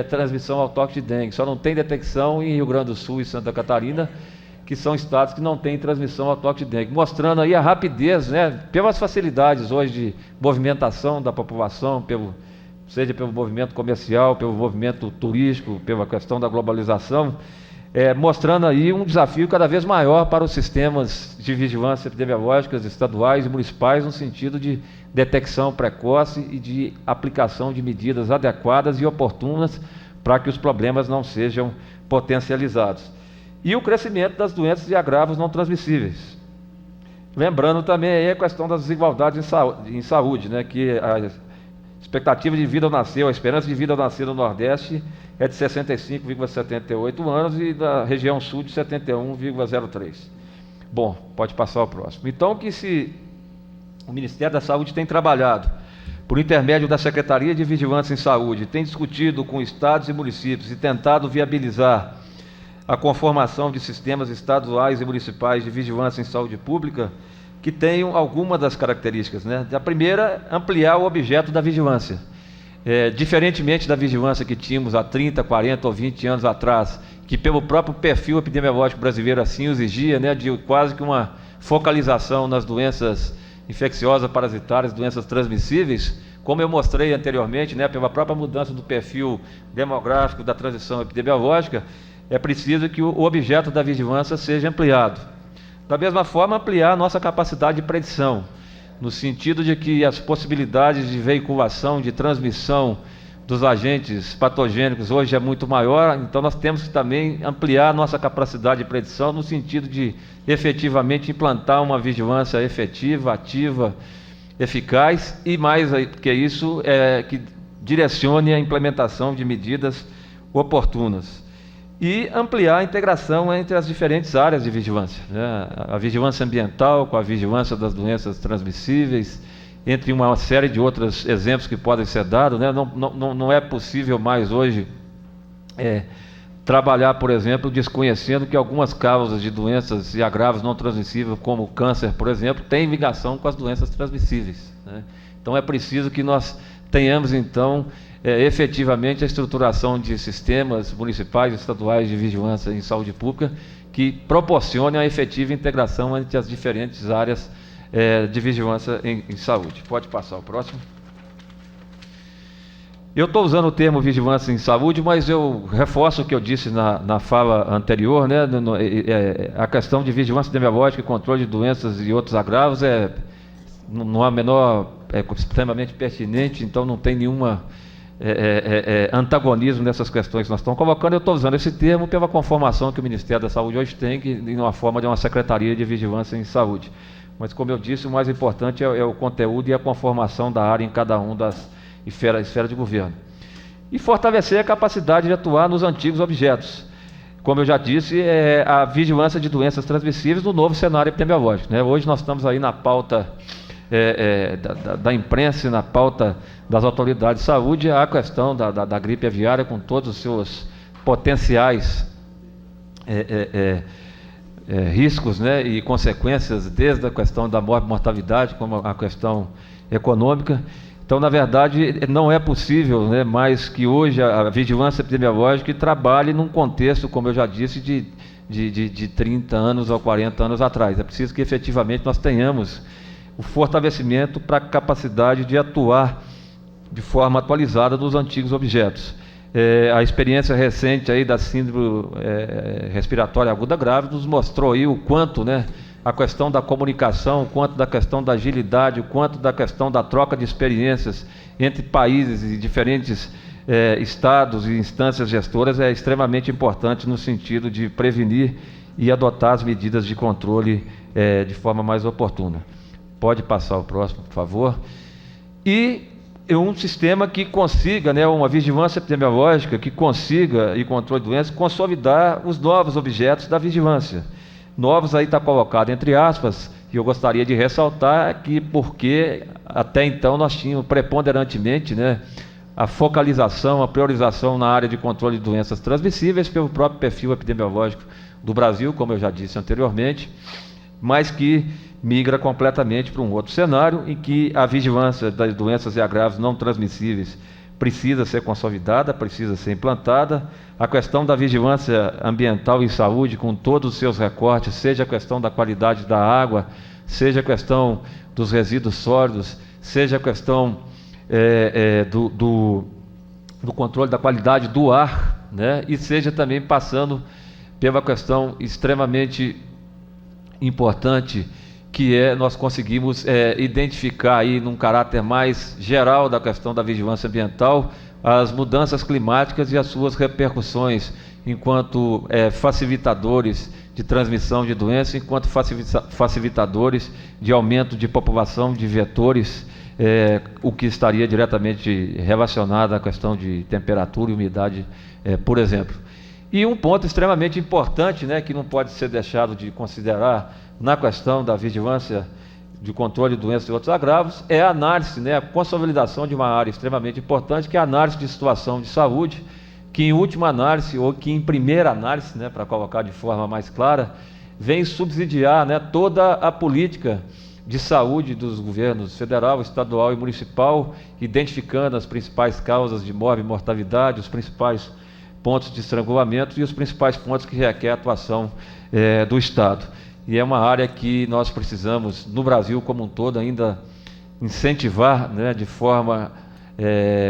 transmissão autóctone de dengue. Só não tem detecção em Rio Grande do Sul e Santa Catarina, que são estados que não têm transmissão autóctone de dengue, mostrando aí a rapidez, né, pelas facilidades hoje de movimentação da população, pelo seja pelo movimento comercial, pelo movimento turístico, pela questão da globalização, mostrando aí um desafio cada vez maior para os sistemas de vigilância epidemiológicas estaduais e municipais, no sentido de detecção precoce e de aplicação de medidas adequadas e oportunas para que os problemas não sejam potencializados. E o crescimento das doenças e agravos não transmissíveis. Lembrando também aí a questão das desigualdades em saúde, né, que a expectativa de vida ao nascer, a esperança de vida ao nascer no Nordeste é de 65,78 anos e da região Sul de 71,03. Bom, pode passar o próximo. Então, o Ministério da Saúde tem trabalhado, por intermédio da Secretaria de Vigilância em Saúde, tem discutido com estados e municípios e tentado viabilizar a conformação de sistemas estaduais e municipais de vigilância em saúde pública que tenham alguma das características, né? A primeira, ampliar o objeto da vigilância. Diferentemente da vigilância que tínhamos há 30, 40 ou 20 anos atrás, que pelo próprio perfil epidemiológico brasileiro assim o exigia, né, de quase que uma focalização nas doenças infecciosas, parasitárias, doenças transmissíveis, como eu mostrei anteriormente, né, pela própria mudança do perfil demográfico da transição epidemiológica, é preciso que o objeto da vigilância seja ampliado. Da mesma forma, ampliar a nossa capacidade de predição, no sentido de que as possibilidades de veiculação, de transmissão dos agentes patogênicos hoje é muito maior, então nós temos que também ampliar a nossa capacidade de predição no sentido de efetivamente implantar uma vigilância efetiva, ativa, eficaz e mais que isso, que direcione a implementação de medidas oportunas. E ampliar a integração entre as diferentes áreas de vigilância, né? A vigilância ambiental com a vigilância das doenças transmissíveis, entre uma série de outros exemplos que podem ser dados, né? Não é possível mais hoje trabalhar, por exemplo, desconhecendo que algumas causas de doenças e agravos não transmissíveis, como o câncer, por exemplo, têm ligação com as doenças transmissíveis, né? Então é preciso que nós tenhamos, então, efetivamente a estruturação de sistemas municipais e estaduais de vigilância em saúde pública que proporcionem a efetiva integração entre as diferentes áreas de vigilância em saúde. Pode passar o próximo. Eu estou usando o termo vigilância em saúde, mas eu reforço o que eu disse na fala anterior, né? A questão de vigilância epidemiológica e controle de doenças e outros agravos não há menor, extremamente pertinente, então não tem nenhuma antagonismo nessas questões que nós estamos colocando. Eu estou usando esse termo pela conformação que o Ministério da Saúde hoje tem, em uma forma de uma Secretaria de Vigilância em Saúde. Mas, como eu disse, o mais importante é o conteúdo e a conformação da área em cada uma das esferas de governo. E fortalecer a capacidade de atuar nos antigos objetos. Como eu já disse, a vigilância de doenças transmissíveis no novo cenário epidemiológico, né? Hoje nós estamos aí na pauta da imprensa e na pauta das autoridades de saúde a questão da gripe aviária, com todos os seus potenciais riscos, né, e consequências, desde a questão da mortalidade, como a questão econômica. Então, na verdade, não é possível, né, mais que hoje a vigilância epidemiológica trabalhe num contexto, como eu já disse, de 30 anos ou 40 anos atrás. É preciso que efetivamente nós tenhamos o fortalecimento para a capacidade de atuar de forma atualizada nos antigos objetos. A experiência recente aí da síndrome respiratória aguda grave nos mostrou aí o quanto, né, a questão da comunicação, o quanto da questão da agilidade, o quanto da questão da troca de experiências entre países e diferentes estados e instâncias gestoras é extremamente importante no sentido de prevenir e adotar as medidas de controle de forma mais oportuna. Pode passar o próximo, por favor. E um sistema que consiga, né, uma vigilância epidemiológica que consiga, e controle de doenças, consolidar os novos objetos da vigilância. Novos aí está colocado entre aspas, e eu gostaria de ressaltar que porque até então nós tínhamos preponderantemente, né, a focalização, a priorização na área de controle de doenças transmissíveis pelo próprio perfil epidemiológico do Brasil, como eu já disse anteriormente, mas que migra completamente para um outro cenário em que a vigilância das doenças e agravos não transmissíveis precisa ser consolidada, precisa ser implantada. A questão da vigilância ambiental e saúde, com todos os seus recortes, seja a questão da qualidade da água, seja a questão dos resíduos sólidos, seja a questão do controle da qualidade do ar, né? E seja também passando pela questão extremamente importante, que nós conseguimos identificar aí num caráter mais geral da questão da vigilância ambiental as mudanças climáticas e as suas repercussões enquanto facilitadores de transmissão de doenças, enquanto facilitadores de aumento de população de vetores, o que estaria diretamente relacionado à questão de temperatura e umidade, por exemplo. E um ponto extremamente importante, né, que não pode ser deixado de considerar na questão da vigilância de controle de doenças e outros agravos, é a análise, né, a consolidação de uma área extremamente importante, que é a análise de situação de saúde, que em última análise, ou que em primeira análise, né, para colocar de forma mais clara, vem subsidiar, né, toda a política de saúde dos governos federal, estadual e municipal, identificando as principais causas de morte e mortalidade, os principais pontos de estrangulamento e os principais pontos que requer a atuação do Estado. E é uma área que nós precisamos, no Brasil como um todo, ainda incentivar, né, de forma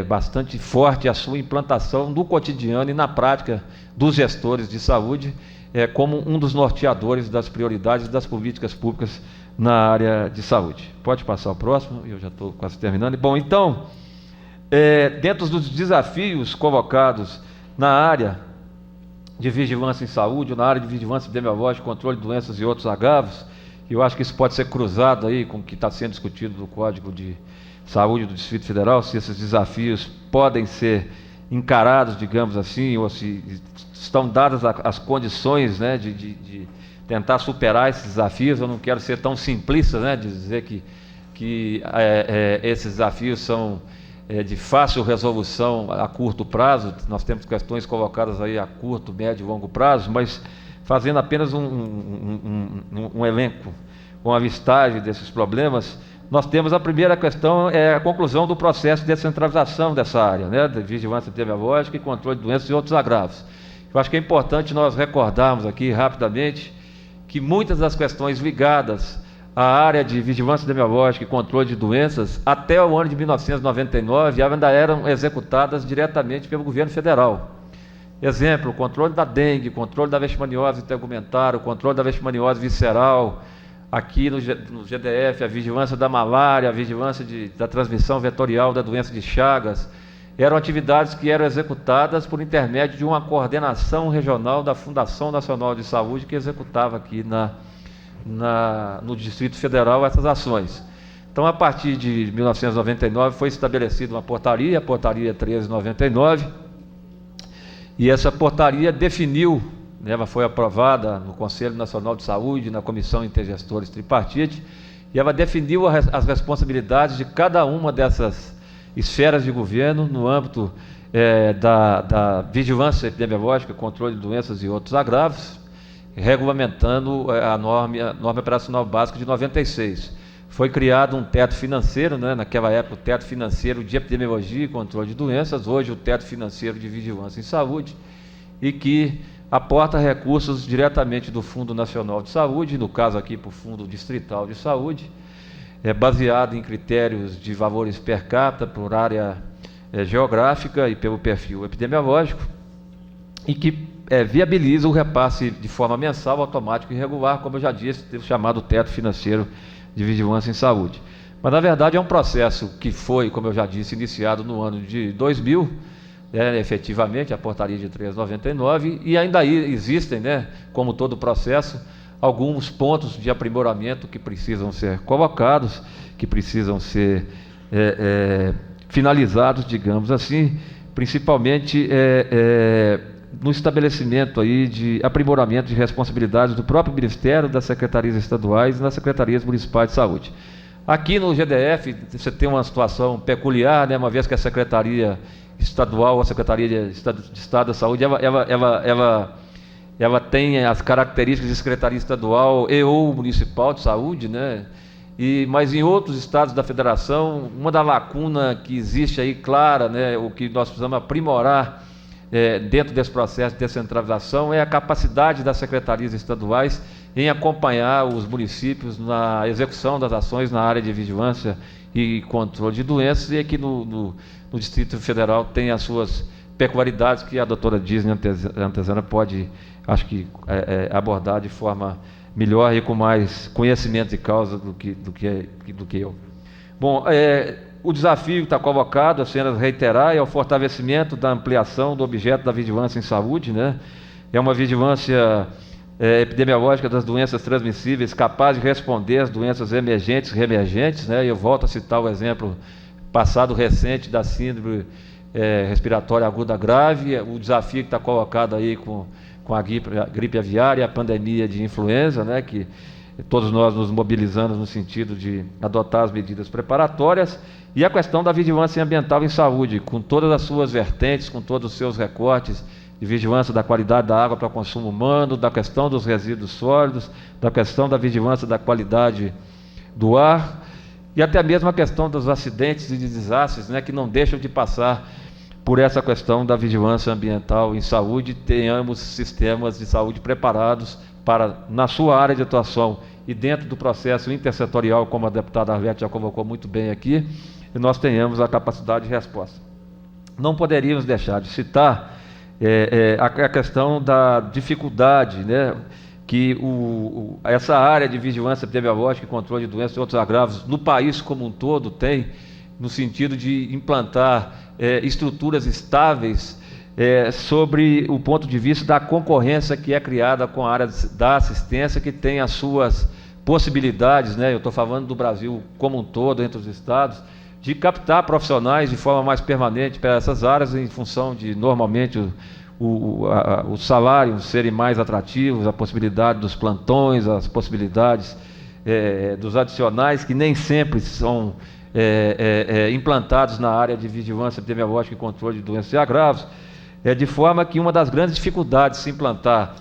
bastante forte a sua implantação no cotidiano e na prática dos gestores de saúde, como um dos norteadores das prioridades das políticas públicas na área de saúde. Pode passar o próximo, eu já estou quase terminando. Bom, então, dentro dos desafios colocados na área de vigilância em saúde, na área de vigilância epidemiológica, controle de doenças e outros agravos, eu acho que isso pode ser cruzado aí com o que está sendo discutido no Código de Saúde do Distrito Federal, se esses desafios podem ser encarados, digamos assim, ou se estão dadas as condições, né, de tentar superar esses desafios. Eu não quero ser tão simplista, né, de dizer que esses desafios são de fácil resolução a curto prazo. Nós temos questões colocadas aí a curto, médio e longo prazo, mas fazendo apenas um elenco, uma listagem desses problemas, nós temos a primeira questão, a conclusão do processo de descentralização dessa área, né, de vigilância epidemiológica e controle de doenças e outros agravos. Eu acho que é importante nós recordarmos aqui rapidamente que muitas das questões ligadas à área de vigilância epidemiológica e controle de doenças, até o ano de 1999, ainda eram executadas diretamente pelo governo federal. Exemplo, o controle da dengue, controle da leishmaniose tegumentar, o controle da leishmaniose visceral, aqui no GDF, a vigilância da malária, a vigilância da transmissão vetorial da doença de Chagas, eram atividades que eram executadas por intermédio de uma coordenação regional da Fundação Nacional de Saúde, que executava aqui no Distrito Federal essas ações. Então, a partir de 1999, foi estabelecida uma portaria, a Portaria 1399, e essa portaria definiu, né, ela foi aprovada no Conselho Nacional de Saúde, na Comissão Intergestores Tripartite, e ela definiu as responsabilidades de cada uma dessas esferas de governo no âmbito da vigilância epidemiológica, controle de doenças e outros agravos, regulamentando a norma operacional básica de 96. Foi criado um teto financeiro, né, naquela época o teto financeiro de epidemiologia e controle de doenças, hoje o teto financeiro de vigilância em saúde, e que aporta recursos diretamente do Fundo Nacional de Saúde, no caso aqui para o Fundo Distrital de Saúde, baseado em critérios de valores per capita por área geográfica e pelo perfil epidemiológico, e que viabiliza o repasse de forma mensal, automático e regular, como eu já disse, o chamado teto financeiro de vigilância em saúde. Mas, na verdade, é um processo que foi, como eu já disse, iniciado no ano de 2000, efetivamente, a portaria de 1399, e ainda aí existem, né, como todo processo, alguns pontos de aprimoramento que precisam ser colocados, que precisam ser finalizados, digamos assim, principalmente no estabelecimento aí de aprimoramento de responsabilidades do próprio Ministério, das secretarias estaduais e das secretarias municipais de saúde. Aqui no GDF você tem uma situação peculiar, né, uma vez que a Secretaria Estadual, a Secretaria de Estado da Saúde, ela tem as características de Secretaria Estadual e ou Municipal de Saúde, né? Mas em outros estados da Federação, uma da lacuna que existe aí clara, né, o que nós precisamos aprimorar dentro desse processo de descentralização é a capacidade das secretarias estaduais em acompanhar os municípios na execução das ações na área de vigilância e controle de doenças, e aqui no Distrito Federal tem as suas peculiaridades que a doutora Disney Antezana pode, acho que, abordar de forma melhor e com mais conhecimento de causa do que eu. Bom, o desafio que está colocado, apenas reiterar, é o fortalecimento da ampliação do objeto da vigilância em saúde, né? É uma vigilância epidemiológica das doenças transmissíveis capaz de responder às doenças emergentes e reemergentes, né? Eu volto a citar o exemplo passado recente da síndrome respiratória aguda grave, o desafio que está colocado aí com a gripe aviária, a pandemia de influenza, né? Que todos nós nos mobilizamos no sentido de adotar as medidas preparatórias, e a questão da vigilância ambiental em saúde, com todas as suas vertentes, com todos os seus recortes, de vigilância da qualidade da água para consumo humano, da questão dos resíduos sólidos, da questão da vigilância da qualidade do ar, e até mesmo a questão dos acidentes e de desastres, né, que não deixam de passar por essa questão da vigilância ambiental em saúde. Tenhamos sistemas de saúde preparados para, na sua área de atuação e dentro do processo intersetorial, como a deputada Arlete já convocou muito bem aqui, e nós tenhamos a capacidade de resposta. Não poderíamos deixar de citar a questão da dificuldade, né, que essa área de vigilância epidemiológica e controle de doenças e outros agravos no país como um todo tem, no sentido de implantar estruturas estáveis sobre o ponto de vista da concorrência que é criada com a área da assistência, que tem as suas possibilidades, né, eu estou falando do Brasil como um todo, entre os estados, de captar profissionais de forma mais permanente para essas áreas, em função de, normalmente, os salários serem mais atrativos, a possibilidade dos plantões, as possibilidades dos adicionais, que nem sempre são implantados na área de vigilância epidemiológica e controle de doenças e agravos, de forma que uma das grandes dificuldades de se implantar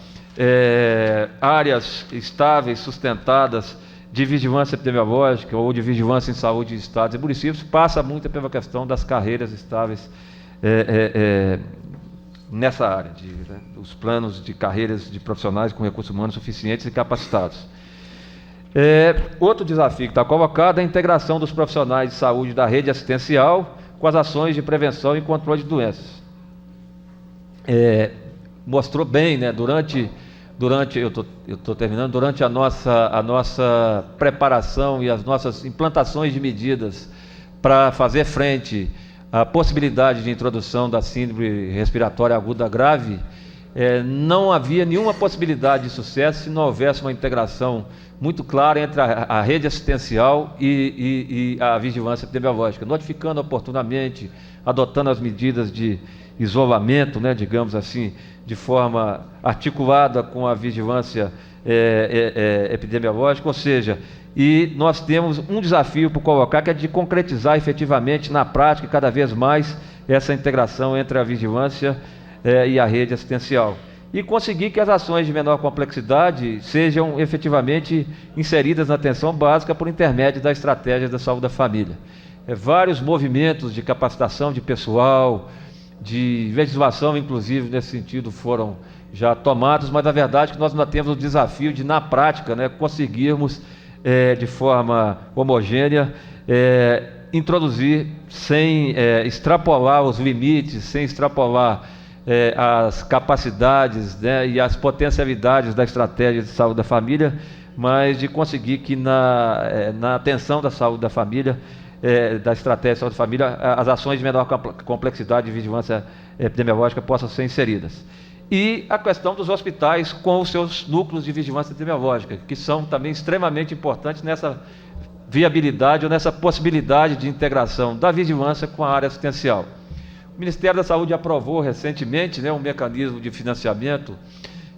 áreas estáveis, sustentadas, de vigilância epidemiológica ou de vigilância em saúde de estados e municípios, passa muito pela questão das carreiras estáveis nessa área, os planos de carreiras de profissionais com recursos humanos suficientes e capacitados. Outro desafio que está colocado é a integração dos profissionais de saúde da rede assistencial com as ações de prevenção e controle de doenças. Mostrou bem, né, durante a nossa preparação e as nossas implantações de medidas para fazer frente à possibilidade de introdução da síndrome respiratória aguda grave, não havia nenhuma possibilidade de sucesso se não houvesse uma integração muito clara entre a rede assistencial e a vigilância epidemiológica, notificando oportunamente, adotando as medidas de isolamento, né, digamos assim, de forma articulada com a vigilância epidemiológica, ou seja, e nós temos um desafio por colocar, que é de concretizar efetivamente na prática cada vez mais essa integração entre a vigilância e a rede assistencial, e conseguir que as ações de menor complexidade sejam efetivamente inseridas na atenção básica por intermédio da estratégia da saúde da família. Vários movimentos de capacitação de pessoal, de legislação, inclusive, nesse sentido, foram já tomados, mas, na verdade, que nós ainda temos o desafio de, na prática, né, conseguirmos, de forma homogênea, introduzir, sem extrapolar os limites, sem extrapolar as capacidades, né, e as potencialidades da estratégia de saúde da família, mas de conseguir que, na atenção da saúde da família, da estratégia de saúde da família, as ações de menor complexidade de vigilância epidemiológica possam ser inseridas. E a questão dos hospitais com os seus núcleos de vigilância epidemiológica, que são também extremamente importantes nessa viabilidade ou nessa possibilidade de integração da vigilância com a área assistencial. O Ministério da Saúde aprovou recentemente, né, um mecanismo de financiamento,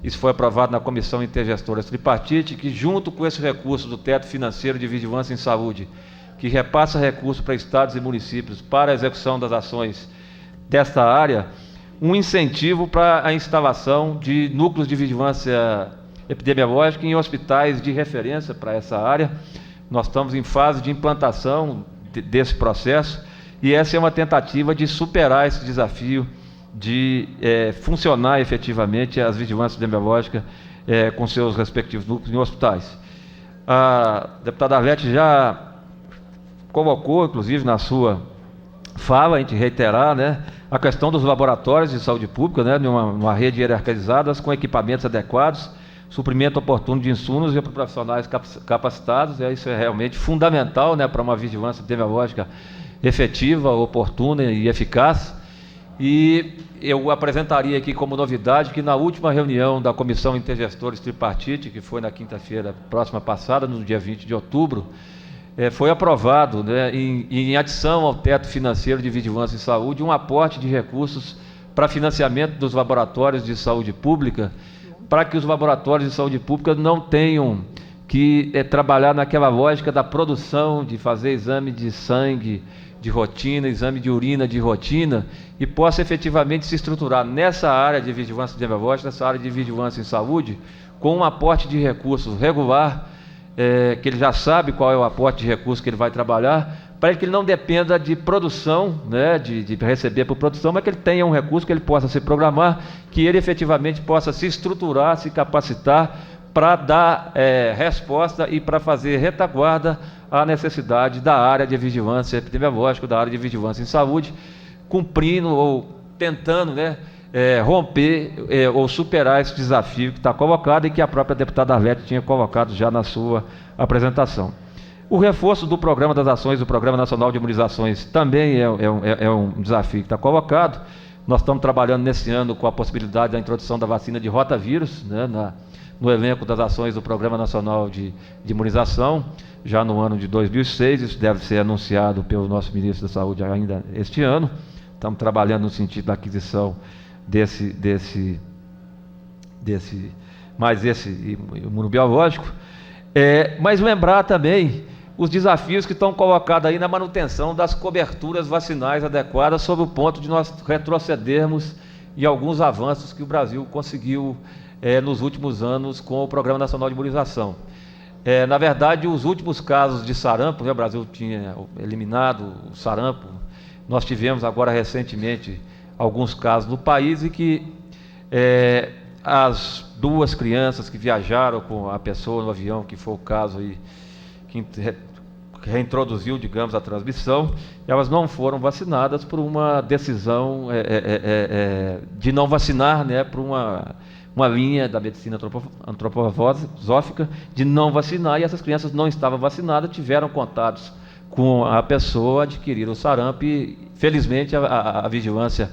isso foi aprovado na Comissão Intergestora Tripartite, que, junto com esse recurso do teto financeiro de vigilância em saúde, que repassa recursos para estados e municípios para a execução das ações desta área, um incentivo para a instalação de núcleos de vigilância epidemiológica em hospitais de referência para essa área. Nós estamos em fase de implantação desse processo, e essa é uma tentativa de superar esse desafio de funcionar efetivamente as vigilâncias epidemiológicas com seus respectivos núcleos em hospitais. A deputada Arlete já colocou, inclusive na sua fala, a gente reiterar, né, a questão dos laboratórios de saúde pública, né, numa rede hierarquizadas com equipamentos adequados, suprimento oportuno de insumos e profissionais capacitados. Isso é realmente fundamental, né, para uma vigilância epidemiológica efetiva, oportuna e eficaz. E eu apresentaria aqui como novidade que na última reunião da Comissão Intergestores Tripartite, que foi na quinta-feira próxima passada, no dia 20 de outubro, foi aprovado, né, em adição ao teto financeiro de vigilância em saúde, um aporte de recursos para financiamento dos laboratórios de saúde pública, para que os laboratórios de saúde pública não tenham que trabalhar naquela lógica da produção, de fazer exame de sangue de rotina, exame de urina de rotina, e possa efetivamente se estruturar nessa área de vigilância epidemiológica, nessa área de vigilância em saúde, com um aporte de recursos regular, que ele já sabe qual é o aporte de recursos que ele vai trabalhar, para que ele não dependa de produção, né, de receber por produção, mas que ele tenha um recurso que ele possa se programar, que ele efetivamente possa se estruturar, se capacitar para dar resposta e para fazer retaguarda à necessidade da área de vigilância epidemiológica, da área de vigilância em saúde, cumprindo ou tentando, né, romper ou superar esse desafio que está colocado e que a própria deputada Arlete tinha colocado já na sua apresentação. O reforço do Programa das Ações do Programa Nacional de Imunizações também é um desafio que está colocado. Nós estamos trabalhando nesse ano com a possibilidade da introdução da vacina de rotavírus, né, no elenco das ações do Programa Nacional de Imunização, já no ano de 2006, isso deve ser anunciado pelo nosso Ministro da Saúde ainda este ano. Estamos trabalhando no sentido da aquisição desse imunobiológico. Mas lembrar também os desafios que estão colocados aí na manutenção das coberturas vacinais adequadas, sob o ponto de nós retrocedermos em alguns avanços que o Brasil conseguiu nos últimos anos com o Programa Nacional de Imunização. Na verdade, os últimos casos de sarampo, né, o Brasil tinha eliminado o sarampo, nós tivemos agora recentemente alguns casos no país e que as duas crianças que viajaram com a pessoa no avião, que foi o caso aí, que reintroduziu, digamos, a transmissão, elas não foram vacinadas por uma decisão de não vacinar, né, por uma linha da medicina antroposófica de não vacinar, e essas crianças não estavam vacinadas, tiveram contatos com a pessoa, adquiriram o sarampo e, felizmente, a vigilância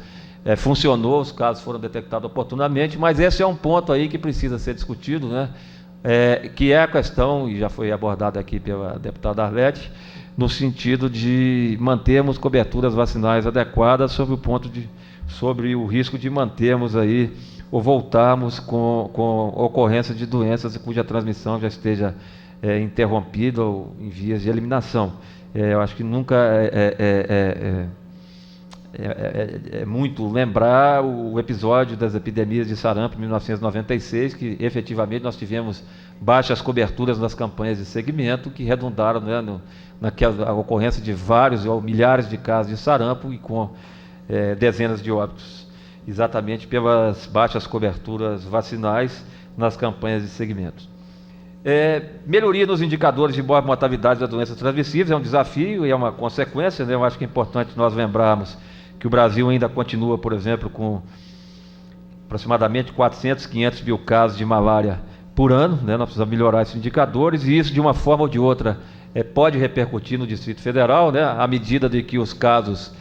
funcionou, os casos foram detectados oportunamente, mas esse é um ponto aí que precisa ser discutido, né? Que é a questão, e já foi abordada aqui pela deputada Arlete, no sentido de mantermos coberturas vacinais adequadas sobre o risco de mantermos aí ou voltarmos com ocorrência de doenças cuja transmissão já esteja interrompida ou em vias de eliminação. Eu acho que nunca é muito lembrar o episódio das epidemias de sarampo em 1996, que efetivamente nós tivemos baixas coberturas nas campanhas de segmento, que redundaram, né, naquela ocorrência de vários ou milhares de casos de sarampo e com dezenas de óbitos, exatamente pelas baixas coberturas vacinais nas campanhas de segmento. Melhoria nos indicadores de mortalidade das doenças transmissíveis é um desafio e é uma consequência, né? Eu acho que é importante nós lembrarmos que o Brasil ainda continua, por exemplo, com aproximadamente 400, 500 mil casos de malária por ano, né? Nós precisamos melhorar esses indicadores e isso, de uma forma ou de outra, pode repercutir no Distrito Federal, né? À medida de que os casos,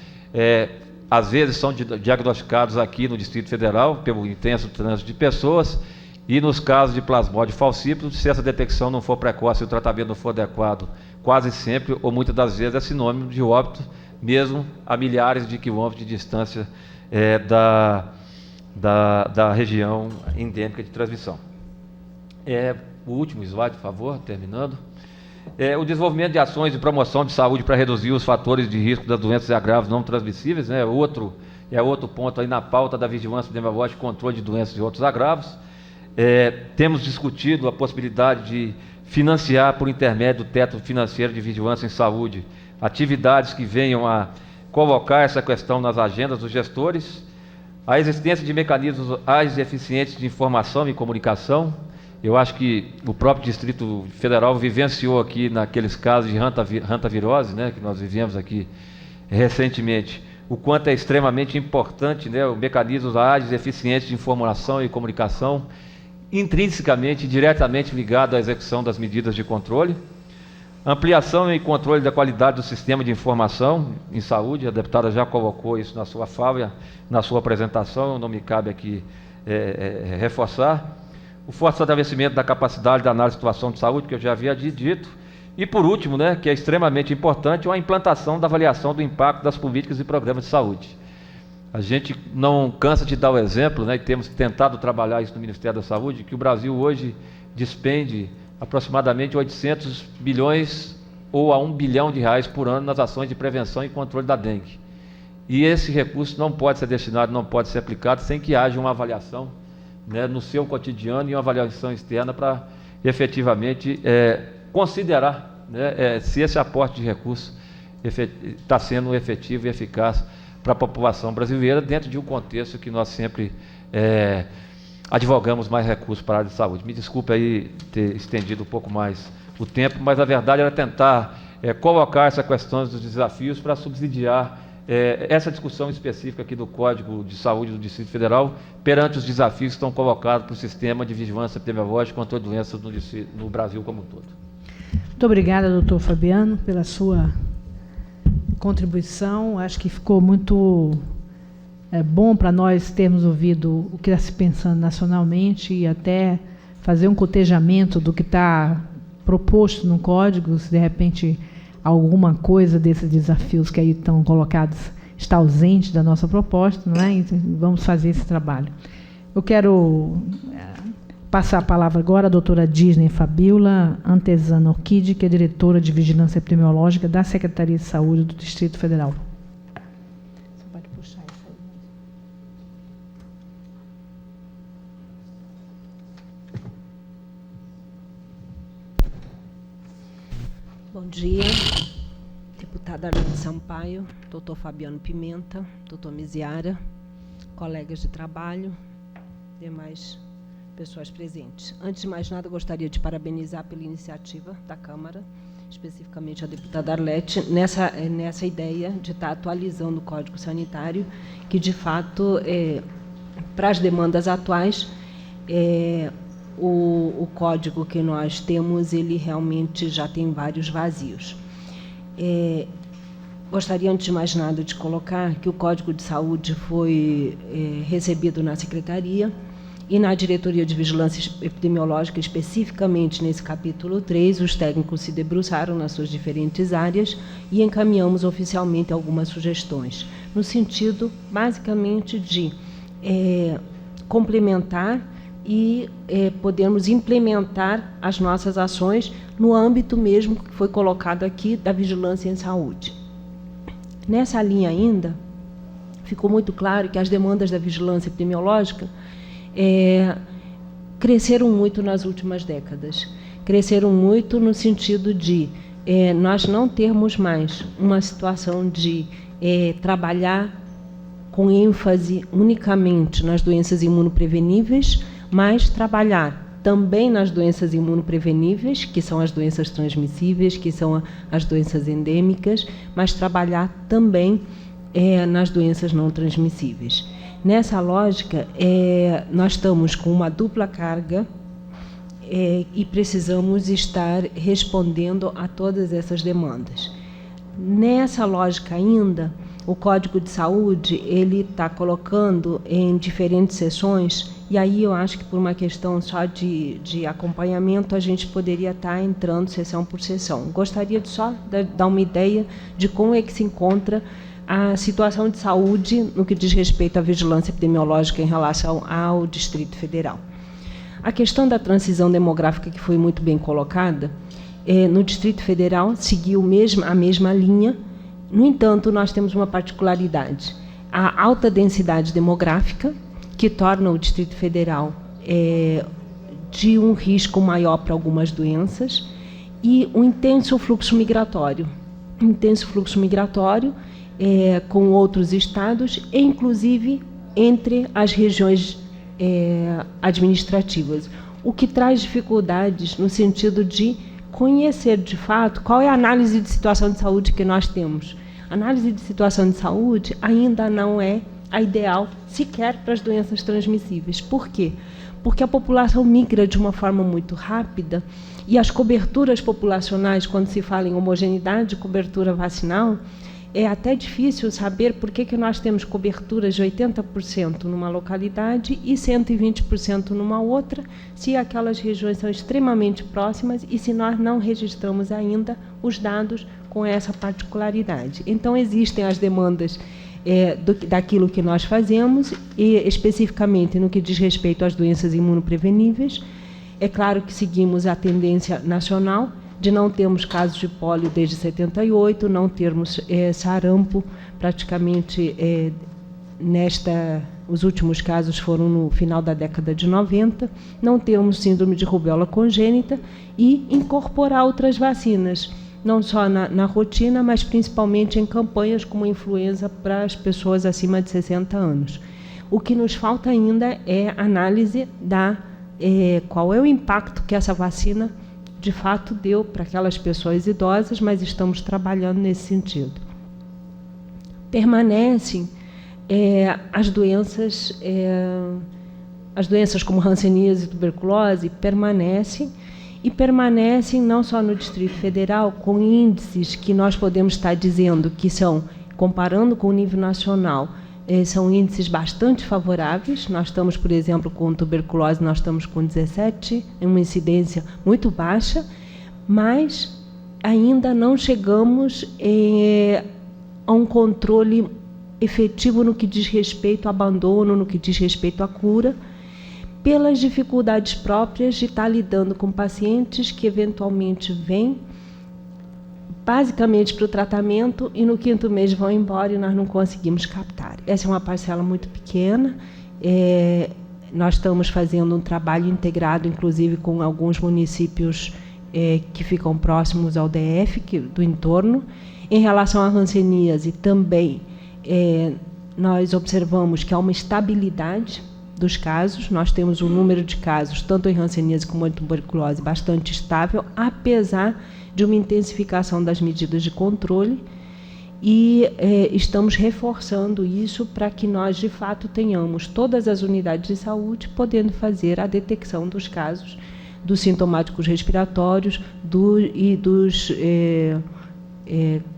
às vezes, são diagnosticados aqui no Distrito Federal, pelo intenso trânsito de pessoas, e nos casos de plasmódio falcíparo, se essa detecção não for precoce e o tratamento não for adequado, quase sempre, ou muitas das vezes, é sinônimo de óbito, mesmo a milhares de quilômetros de distância da região endêmica de transmissão. O último slide, por favor, terminando. O desenvolvimento de ações de promoção de saúde para reduzir os fatores de risco das doenças e agravos não transmissíveis, né? Outro ponto aí na pauta da vigilância epidemiológica e controle de doenças e outros agravos. Temos discutido a possibilidade de financiar, por intermédio do teto financeiro de vigilância em saúde, atividades que venham a colocar essa questão nas agendas dos gestores, a existência de mecanismos ágeis e eficientes de informação e comunicação, Eu acho que o próprio Distrito Federal vivenciou aqui, naqueles casos de hantavirose, né, que nós vivemos aqui recentemente, o quanto é extremamente importante, né, os mecanismos ágeis, eficientes de informação e comunicação, intrinsecamente e diretamente ligado à execução das medidas de controle. Ampliação e controle da qualidade do sistema de informação em saúde, a deputada já colocou isso na sua fala, na sua apresentação, não me cabe aqui reforçar. O fortalecimento da capacidade de análise de situação de saúde, que eu já havia dito. E, por último, né, que é extremamente importante, a implantação da avaliação do impacto das políticas e programas de saúde. A gente não cansa de dar o exemplo, né, e temos tentado trabalhar isso no Ministério da Saúde, que o Brasil hoje despende aproximadamente 800 bilhões ou a 1 bilhão de reais por ano nas ações de prevenção e controle da dengue. E esse recurso não pode ser destinado, não pode ser aplicado sem que haja uma avaliação, né, no seu cotidiano e uma avaliação externa para efetivamente considerar, né, se esse aporte de recursos está sendo efetivo e eficaz para a população brasileira, dentro de um contexto que nós sempre advogamos mais recursos para a área de saúde. Me desculpe aí ter estendido um pouco mais o tempo, mas a verdade era tentar colocar essa questão dos desafios para subsidiar essa discussão específica aqui do Código de Saúde do Distrito Federal perante os desafios que estão colocados para o sistema de vigilância epidemiológica e controle de doenças no Brasil como um todo. Muito obrigada, doutor Fabiano, pela sua contribuição. Acho que ficou muito bom para nós termos ouvido o que está se pensando nacionalmente e até fazer um cotejamento do que está proposto no Código, se de repente alguma coisa desses desafios que aí estão colocados está ausente da nossa proposta, não é? Então, vamos fazer esse trabalho. Eu quero passar a palavra agora à doutora Disney Fabiola Antezana Orquídea, que é diretora de Vigilância Epidemiológica da Secretaria de Saúde do Distrito Federal. Você pode puxar isso aí. Bom dia, deputada Arlene Sampaio, doutor Fabiano Pimenta, doutor Miziara, colegas de trabalho, demais pessoas presentes. Antes de mais nada, gostaria de parabenizar pela iniciativa da Câmara, especificamente a deputada Arlete, nessa ideia de estar atualizando o Código Sanitário, que, de fato, para as demandas atuais, o código que nós temos, ele realmente já tem vários vazios. Gostaria, antes de mais nada, de colocar que o Código de Saúde foi recebido na Secretaria e na Diretoria de Vigilância Epidemiológica, especificamente nesse capítulo 3, os técnicos se debruçaram nas suas diferentes áreas e encaminhamos oficialmente algumas sugestões, no sentido, basicamente, de complementar e podermos implementar as nossas ações no âmbito mesmo que foi colocado aqui da vigilância em saúde. Nessa linha ainda, ficou muito claro que as demandas da vigilância epidemiológica cresceram muito nas últimas décadas. Cresceram muito no sentido de nós não termos mais uma situação de trabalhar com ênfase unicamente nas doenças imunopreveníveis, mas trabalhar também nas doenças imunopreveníveis, que são as doenças transmissíveis, que são as doenças endêmicas, mas trabalhar também nas doenças não transmissíveis. Nessa lógica, nós estamos com uma dupla carga e precisamos estar respondendo a todas essas demandas. Nessa lógica ainda, o Código de Saúde ele está colocando em diferentes seções, e aí eu acho que por uma questão só de acompanhamento a gente poderia estar entrando seção por seção. Gostaria de só dar uma ideia de como é que se encontra a situação de saúde no que diz respeito à vigilância epidemiológica em relação ao Distrito Federal. A questão da transição demográfica, que foi muito bem colocada, no Distrito Federal seguiu a mesma linha. No entanto, nós temos uma particularidade. A alta densidade demográfica, que torna o Distrito Federal de um risco maior para algumas doenças, e um intenso fluxo migratório. Com outros estados, e inclusive entre as regiões administrativas. o que traz dificuldades no sentido de conhecer de fato qual é a análise de situação de saúde que nós temos. A análise de situação de saúde ainda não é a ideal sequer para as doenças transmissíveis. Por quê? Porque a população migra de uma forma muito rápida e as coberturas populacionais, quando se fala em homogeneidade de cobertura vacinal, é até difícil saber por que nós temos coberturas de 80% numa localidade e 120% numa outra, se aquelas regiões são extremamente próximas e se nós não registramos ainda os dados com essa particularidade. Então, existem as demandas daquilo que nós fazemos, e especificamente no que diz respeito às doenças imunopreveníveis. É claro que seguimos a tendência nacional de não termos casos de pólio desde 78, não termos sarampo praticamente os últimos casos foram no final da década de 90, não termos síndrome de rubéola congênita e incorporar outras vacinas, não só na rotina, mas principalmente em campanhas como influenza para as pessoas acima de 60 anos. O que nos falta ainda é análise qual é o impacto que essa vacina de fato deu para aquelas pessoas idosas, mas estamos trabalhando nesse sentido. Permanecem as doenças como hanseníase e tuberculose, permanecem não só no Distrito Federal, com índices que nós podemos estar dizendo que são, comparando com o nível nacional, são índices bastante favoráveis. Nós estamos, por exemplo, com tuberculose, nós estamos com 17, uma incidência muito baixa, mas ainda não chegamos a um controle efetivo no que diz respeito ao abandono, no que diz respeito à cura, pelas dificuldades próprias de estar lidando com pacientes que eventualmente vêm basicamente para o tratamento e no 5º mês vão embora e nós não conseguimos captar. Essa é uma parcela muito pequena. Nós estamos fazendo um trabalho integrado, inclusive, com alguns municípios que ficam próximos ao DF, do entorno. Em relação à hanseníase, também nós observamos que há uma estabilidade dos casos. Nós temos um número de casos, tanto em hanseníase como em tuberculose, bastante estável, apesar de uma intensificação das medidas de controle, e estamos reforçando isso para que nós, de fato, tenhamos todas as unidades de saúde podendo fazer a detecção dos casos dos sintomáticos respiratórios e dos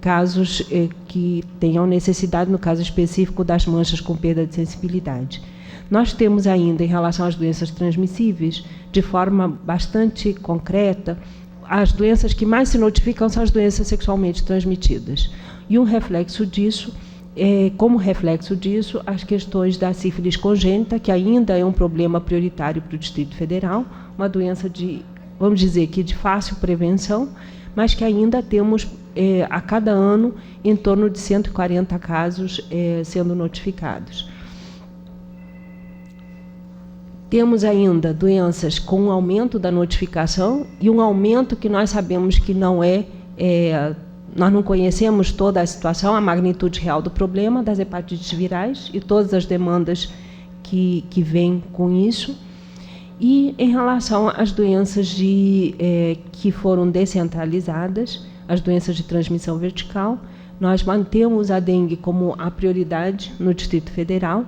casos que tenham necessidade, no caso específico, das manchas com perda de sensibilidade. Nós temos ainda, em relação às doenças transmissíveis, de forma bastante concreta, as doenças que mais se notificam são as doenças sexualmente transmitidas. E um reflexo disso, como reflexo disso, as questões da sífilis congênita, que ainda é um problema prioritário para o Distrito Federal, uma doença vamos dizer que de fácil prevenção, mas que ainda temos, a cada ano, em torno de 140 casos sendo notificados. Temos ainda doenças com um aumento da notificação e um aumento que nós sabemos que não nós não conhecemos toda a situação, a magnitude real do problema das hepatites virais e todas as demandas que vêm com isso. E em relação às doenças que foram descentralizadas, as doenças de transmissão vertical, nós mantemos a dengue como a prioridade no Distrito Federal.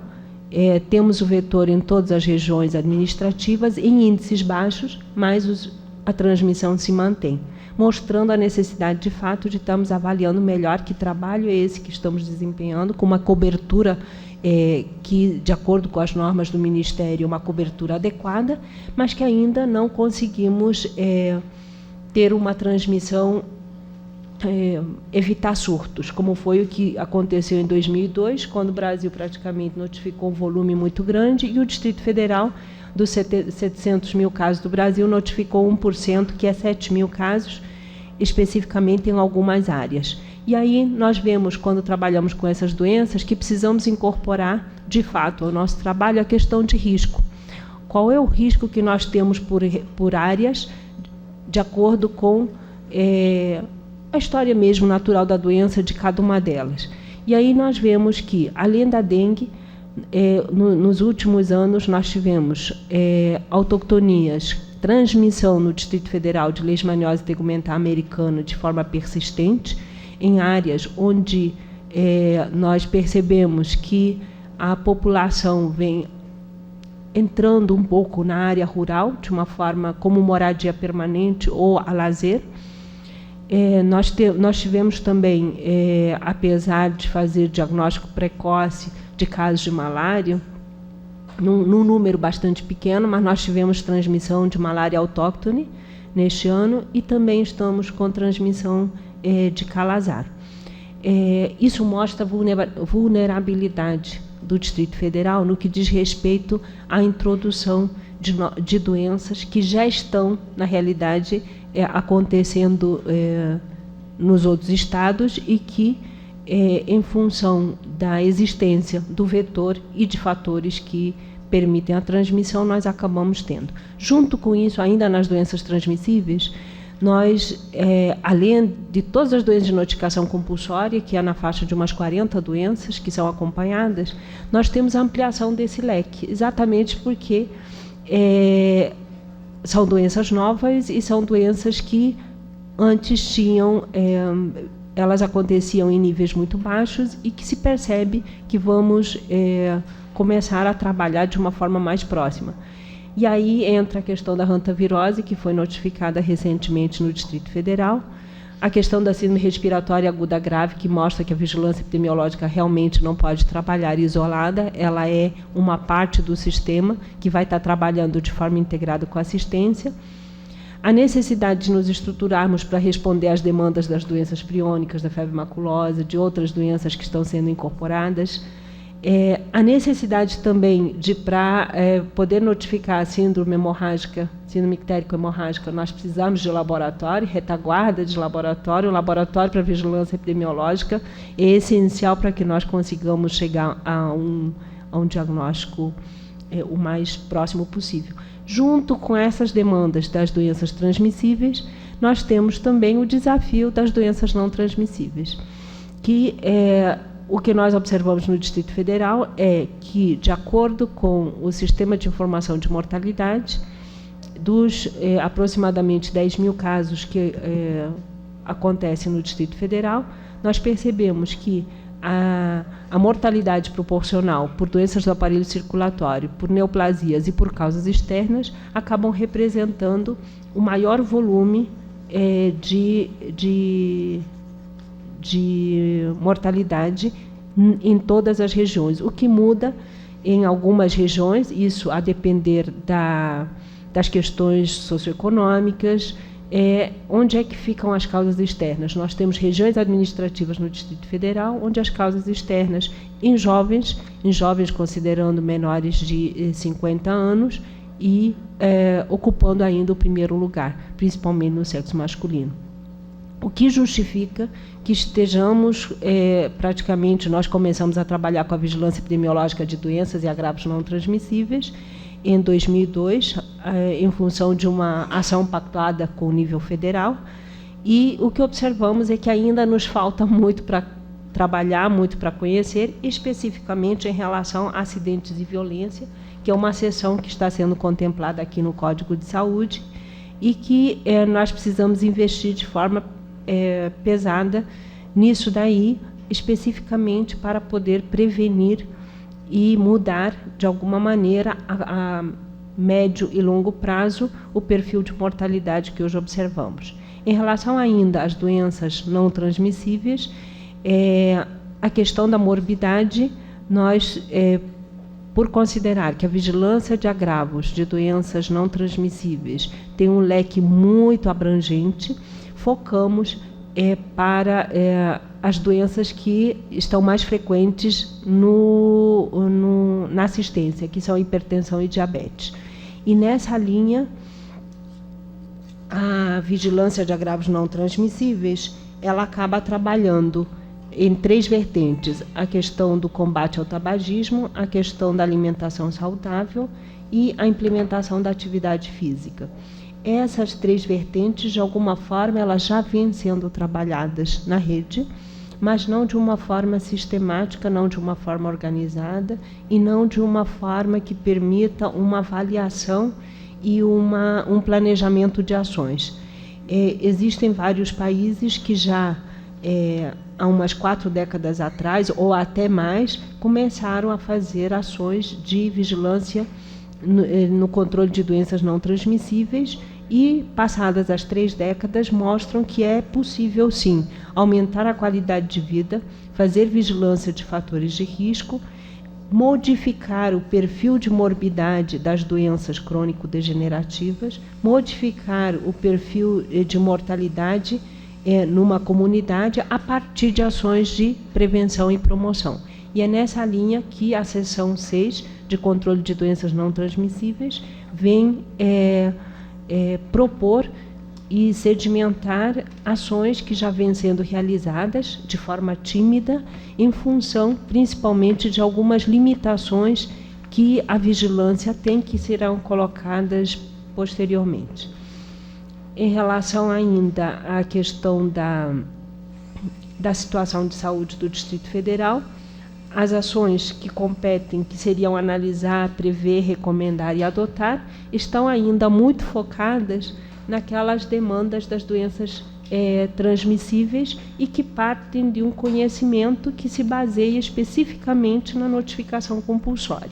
Temos o vetor em todas as regiões administrativas em índices baixos, mas a transmissão se mantém, mostrando a necessidade, de fato, de estarmos avaliando melhor que trabalho é esse que estamos desempenhando, com uma cobertura que, de acordo com as normas do Ministério, é uma cobertura adequada, mas que ainda não conseguimos ter uma transmissão, evitar surtos, como foi o que aconteceu em 2002, quando o Brasil praticamente notificou um volume muito grande e o Distrito Federal, dos 700 mil casos do Brasil, notificou 1%, que é 7 mil casos, especificamente em algumas áreas. E aí nós vemos, quando trabalhamos com essas doenças, que precisamos incorporar, de fato, ao nosso trabalho a questão de risco. Qual é o risco que nós temos por áreas, de acordo com a história mesmo natural da doença de cada uma delas. E aí nós vemos que, além da dengue, nos últimos anos, nós tivemos autoctonias, transmissão no Distrito Federal de leishmaniose tegumentar americana de forma persistente, em áreas onde nós percebemos que a população vem entrando um pouco na área rural, de uma forma como moradia permanente ou a lazer. Nós tivemos também, apesar de fazer diagnóstico precoce de casos de malária, num número bastante pequeno, mas nós tivemos transmissão de malária autóctone neste ano e também estamos com transmissão de calazar. Isso mostra a vulnerabilidade do Distrito Federal no que diz respeito à introdução de doenças que já estão, na realidade, acontecendo nos outros estados e que, em função da existência do vetor e de fatores que permitem a transmissão, nós acabamos tendo. Junto com isso, ainda nas doenças transmissíveis, nós, além de todas as doenças de notificação compulsória, que é na faixa de umas 40 doenças que são acompanhadas, nós temos a ampliação desse leque, exatamente porque são doenças novas e são doenças que antes elas aconteciam em níveis muito baixos e que se percebe que vamos começar a trabalhar de uma forma mais próxima. E aí entra a questão da hantavirose, que foi notificada recentemente no Distrito Federal, a questão da síndrome respiratória aguda grave, que mostra que a vigilância epidemiológica realmente não pode trabalhar isolada, ela é uma parte do sistema que vai estar trabalhando de forma integrada com a assistência. A necessidade de nos estruturarmos para responder às demandas das doenças priônicas, da febre maculosa, de outras doenças que estão sendo incorporadas. A necessidade também de, para poder notificar a síndrome hemorrágica, síndrome ictérico-hemorrágica, nós precisamos de laboratório, retaguarda de laboratório. O laboratório para vigilância epidemiológica é essencial para que nós consigamos chegar a um diagnóstico o mais próximo possível. Junto com essas demandas das doenças transmissíveis, nós temos também o desafio das doenças não transmissíveis, que o que nós observamos no Distrito Federal é que, de acordo com o Sistema de Informação de Mortalidade, dos aproximadamente 10 mil casos que acontecem no Distrito Federal, nós percebemos que a mortalidade proporcional por doenças do aparelho circulatório, por neoplasias e por causas externas, acabam representando o maior volume de mortalidade em todas as regiões. O que muda em algumas regiões, isso a depender das questões socioeconômicas, onde é que ficam as causas externas. Nós temos regiões administrativas no Distrito Federal, onde as causas externas em jovens considerando menores de 50 anos e ocupando ainda o primeiro lugar, principalmente no sexo masculino. O que justifica que estejamos, praticamente, nós começamos a trabalhar com a vigilância epidemiológica de doenças e agravos não transmissíveis em 2002, em função de uma ação pactuada com o nível federal, e o que observamos é que ainda nos falta muito para trabalhar, muito para conhecer, especificamente em relação a acidentes e violência, que é uma seção que está sendo contemplada aqui no Código de Saúde e que nós precisamos investir de forma pesada nisso daí, especificamente para poder prevenir e mudar, de alguma maneira, a médio e longo prazo, o perfil de mortalidade que hoje observamos. Em relação ainda às doenças não transmissíveis, a questão da morbidade, nós, por considerar que a vigilância de agravos de doenças não transmissíveis tem um leque muito abrangente, focamos para as doenças que estão mais frequentes na assistência, que são hipertensão e diabetes. E nessa linha, a vigilância de agravos não transmissíveis, ela acaba trabalhando em 3 vertentes: a questão do combate ao tabagismo, a questão da alimentação saudável e a implementação da atividade física. Essas 3 vertentes, de alguma forma, elas já vêm sendo trabalhadas na rede. mas não de uma forma sistemática, não de uma forma organizada e não de uma forma que permita uma avaliação e um planejamento de ações. Existem vários países que já, há umas 4 décadas atrás, ou até mais, começaram a fazer ações de vigilância no controle de doenças não transmissíveis e, passadas as 3 décadas, mostram que é possível, sim, aumentar a qualidade de vida, fazer vigilância de fatores de risco, modificar o perfil de morbidade das doenças crônico-degenerativas, modificar o perfil de mortalidade numa comunidade a partir de ações de prevenção e promoção. E é nessa linha que a seção 6 de controle de doenças não transmissíveis vem propor e sedimentar ações que já vêm sendo realizadas de forma tímida, em função principalmente de algumas limitações que a vigilância tem, que serão colocadas posteriormente. Em relação ainda à questão da situação de saúde do Distrito Federal, as ações que competem, que seriam analisar, prever, recomendar e adotar, estão ainda muito focadas naquelas demandas das doenças transmissíveis e que partem de um conhecimento que se baseia especificamente na notificação compulsória.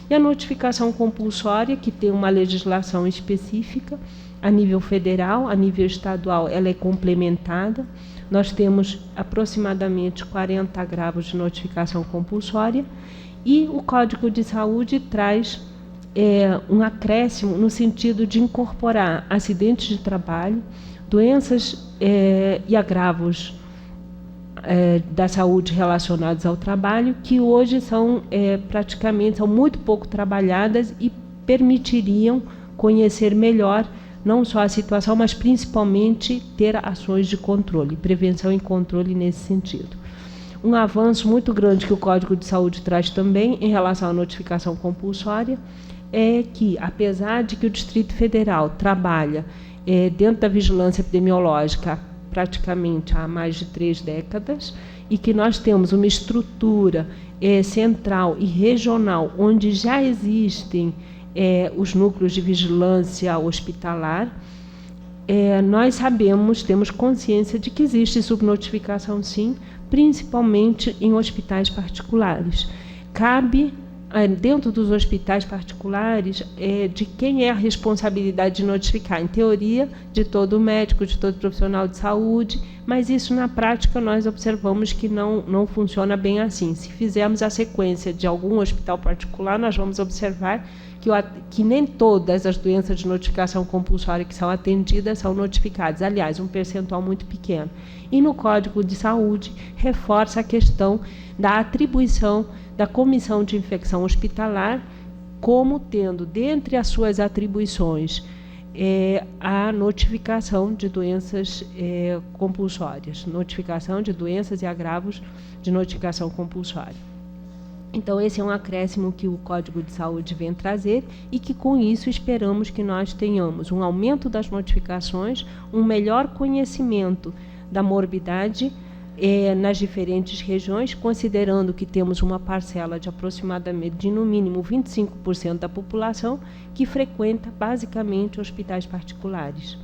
E a notificação compulsória, que tem uma legislação específica a nível federal, a nível estadual, ela é complementada. Nós temos aproximadamente 40 agravos de notificação compulsória e o Código de Saúde traz um acréscimo no sentido de incorporar acidentes de trabalho, doenças e agravos da saúde relacionados ao trabalho, que hoje são são muito pouco trabalhadas e permitiriam conhecer melhor não só a situação, mas principalmente ter ações de controle, prevenção e controle nesse sentido. Um avanço muito grande que o Código de Saúde traz também em relação à notificação compulsória é que, apesar de que o Distrito Federal trabalha dentro da vigilância epidemiológica praticamente há mais de 3 décadas, e que nós temos uma estrutura central e regional onde já existem os núcleos de vigilância hospitalar, nós sabemos, temos consciência de que existe subnotificação, sim, principalmente em hospitais particulares. Cabe, dentro dos hospitais particulares, de quem é a responsabilidade de notificar. Em teoria, de todo médico, de todo profissional de saúde, mas isso na prática nós observamos que não funciona bem assim. Se fizermos a sequência de algum hospital particular, nós vamos observar que nem todas as doenças de notificação compulsória que são atendidas são notificadas. Aliás, um percentual muito pequeno. E no Código de Saúde reforça a questão da atribuição da Comissão de Infecção Hospitalar como tendo, dentre as suas atribuições, a notificação de doenças compulsórias, notificação de doenças e agravos de notificação compulsória. Então, esse é um acréscimo que o Código de Saúde vem trazer e que, com isso, esperamos que nós tenhamos um aumento das notificações, um melhor conhecimento da morbidade nas diferentes regiões, considerando que temos uma parcela de aproximadamente, de no mínimo 25% da população que frequenta basicamente hospitais particulares.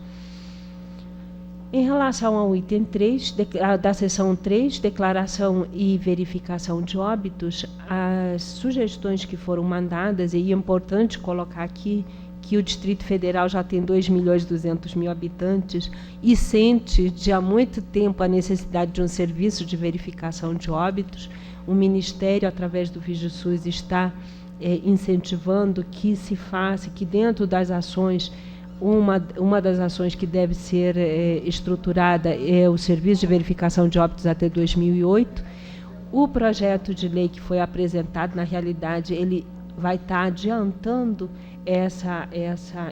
Em relação ao item 3, da seção 3, declaração e verificação de óbitos, as sugestões que foram mandadas, e é importante colocar aqui que o Distrito Federal já tem 2.200.000 habitantes e sente de há muito tempo a necessidade de um serviço de verificação de óbitos. O Ministério, através do VigiSUS, está incentivando que se faça, que dentro das ações, uma das ações que deve ser estruturada é o serviço de verificação de óbitos até 2008. O projeto de lei que foi apresentado, na realidade, ele vai estar adiantando essa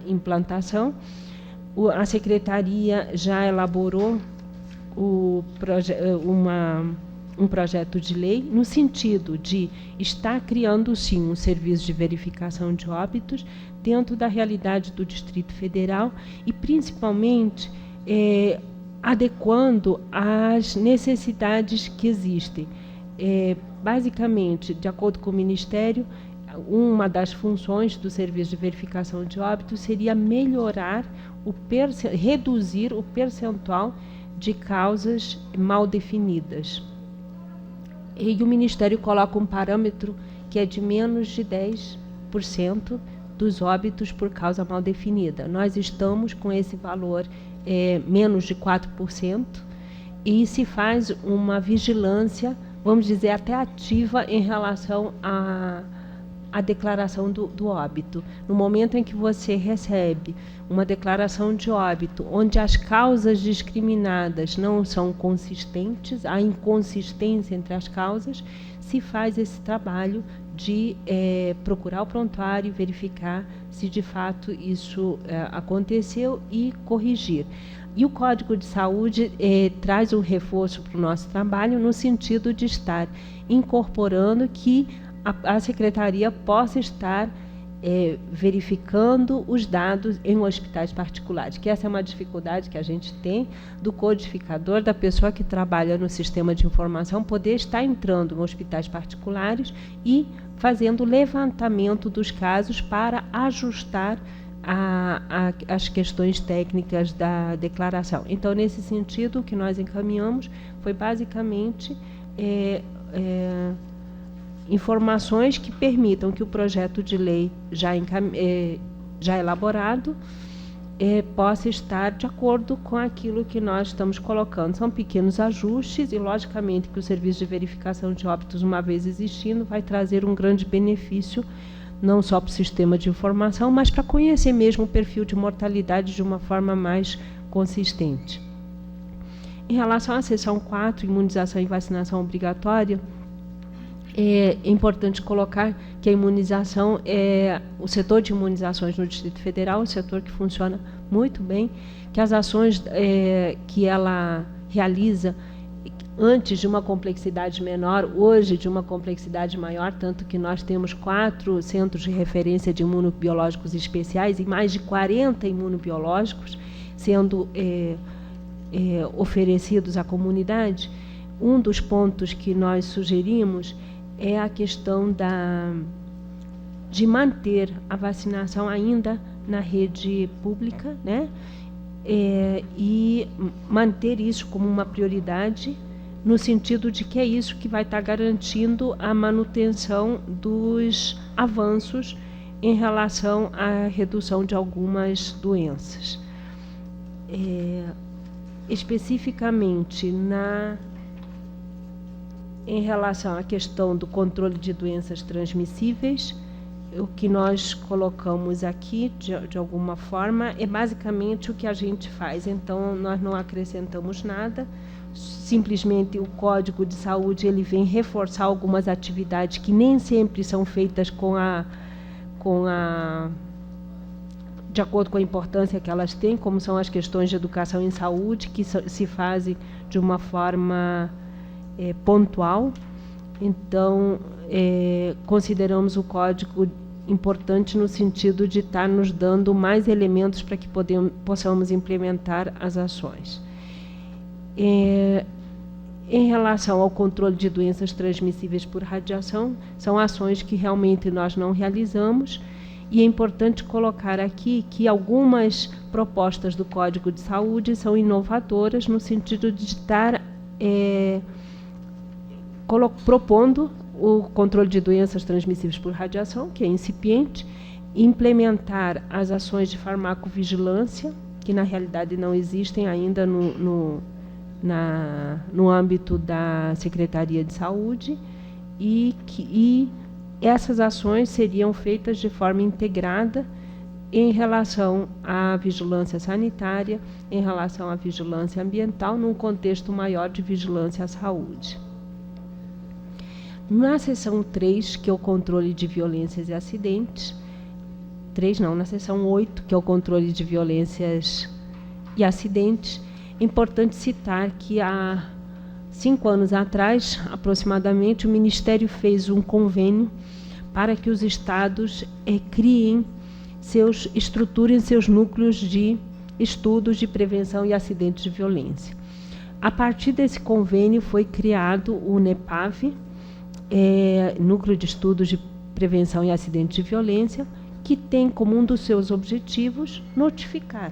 implantação. A Secretaria já elaborou um projeto de lei no sentido de estar criando, sim, um serviço de verificação de óbitos dentro da realidade do Distrito Federal e, principalmente, adequando às necessidades que existem. Basicamente, de acordo com o Ministério, uma das funções do Serviço de Verificação de Óbitos seria melhorar, reduzir o percentual de causas mal definidas. E o Ministério coloca um parâmetro que é de menos de 10% dos óbitos por causa mal definida. Nós estamos com esse valor menos de 4%, e se faz uma vigilância, vamos dizer, até ativa em relação à declaração do óbito. No momento em que você recebe uma declaração de óbito, onde as causas discriminadas não são consistentes, há inconsistência entre as causas, se faz esse trabalho de procurar o prontuário, verificar se de fato isso aconteceu e corrigir. E o Código de Saúde traz um reforço para o nosso trabalho no sentido de estar incorporando que a Secretaria possa estar verificando os dados em hospitais particulares, que essa é uma dificuldade que a gente tem do codificador, da pessoa que trabalha no sistema de informação, poder estar entrando em hospitais particulares e fazendo levantamento dos casos para ajustar as questões técnicas da declaração. Então, nesse sentido, o que nós encaminhamos foi basicamente informações que permitam que o projeto de lei já elaborado possa estar de acordo com aquilo que nós estamos colocando. São pequenos ajustes e, logicamente, que o Serviço de Verificação de Óbitos, uma vez existindo, vai trazer um grande benefício, não só para o sistema de informação, mas para conhecer mesmo o perfil de mortalidade de uma forma mais consistente. Em relação à seção 4, imunização e vacinação obrigatória, é importante colocar que a imunização, o setor de imunizações no Distrito Federal é um setor que funciona muito bem, que as ações que ela realiza antes de uma complexidade menor, hoje de uma complexidade maior, tanto que nós temos 4 centros de referência de imunobiológicos especiais e mais de 40 imunobiológicos sendo oferecidos à comunidade. Um dos pontos que nós sugerimos é a questão de manter a vacinação ainda na rede pública, né? E manter isso como uma prioridade, no sentido de que é isso que vai estar garantindo a manutenção dos avanços em relação à redução de algumas doenças. Especificamente em relação à questão do controle de doenças transmissíveis, o que nós colocamos aqui, de alguma forma, é basicamente o que a gente faz. Então, nós não acrescentamos nada, simplesmente o Código de Saúde ele vem reforçar algumas atividades que nem sempre são feitas de acordo com a importância que elas têm, como são as questões de educação em saúde, que se fazem de uma forma pontual. Então, consideramos o código importante no sentido de estar nos dando mais elementos para que possamos implementar as ações. Em relação ao controle de doenças transmissíveis por radiação, são ações que realmente nós não realizamos, e é importante colocar aqui que algumas propostas do Código de Saúde são inovadoras no sentido de estar propondo o controle de doenças transmissíveis por radiação, que é incipiente, implementar as ações de farmacovigilância, que na realidade não existem ainda no âmbito da Secretaria de Saúde, e essas ações seriam feitas de forma integrada em relação à vigilância sanitária, em relação à vigilância ambiental, num contexto maior de vigilância à saúde. Na seção 3, que é o controle de violências e acidentes, na seção 8, que é o controle de violências e acidentes, é importante citar que há 5 anos atrás, aproximadamente, o Ministério fez um convênio para que os estados estruturem seus núcleos de estudos de prevenção e acidentes de violência. A partir desse convênio foi criado o NEPAV, Núcleo de Estudos de Prevenção e Acidentes de Violência, que tem como um dos seus objetivos notificar.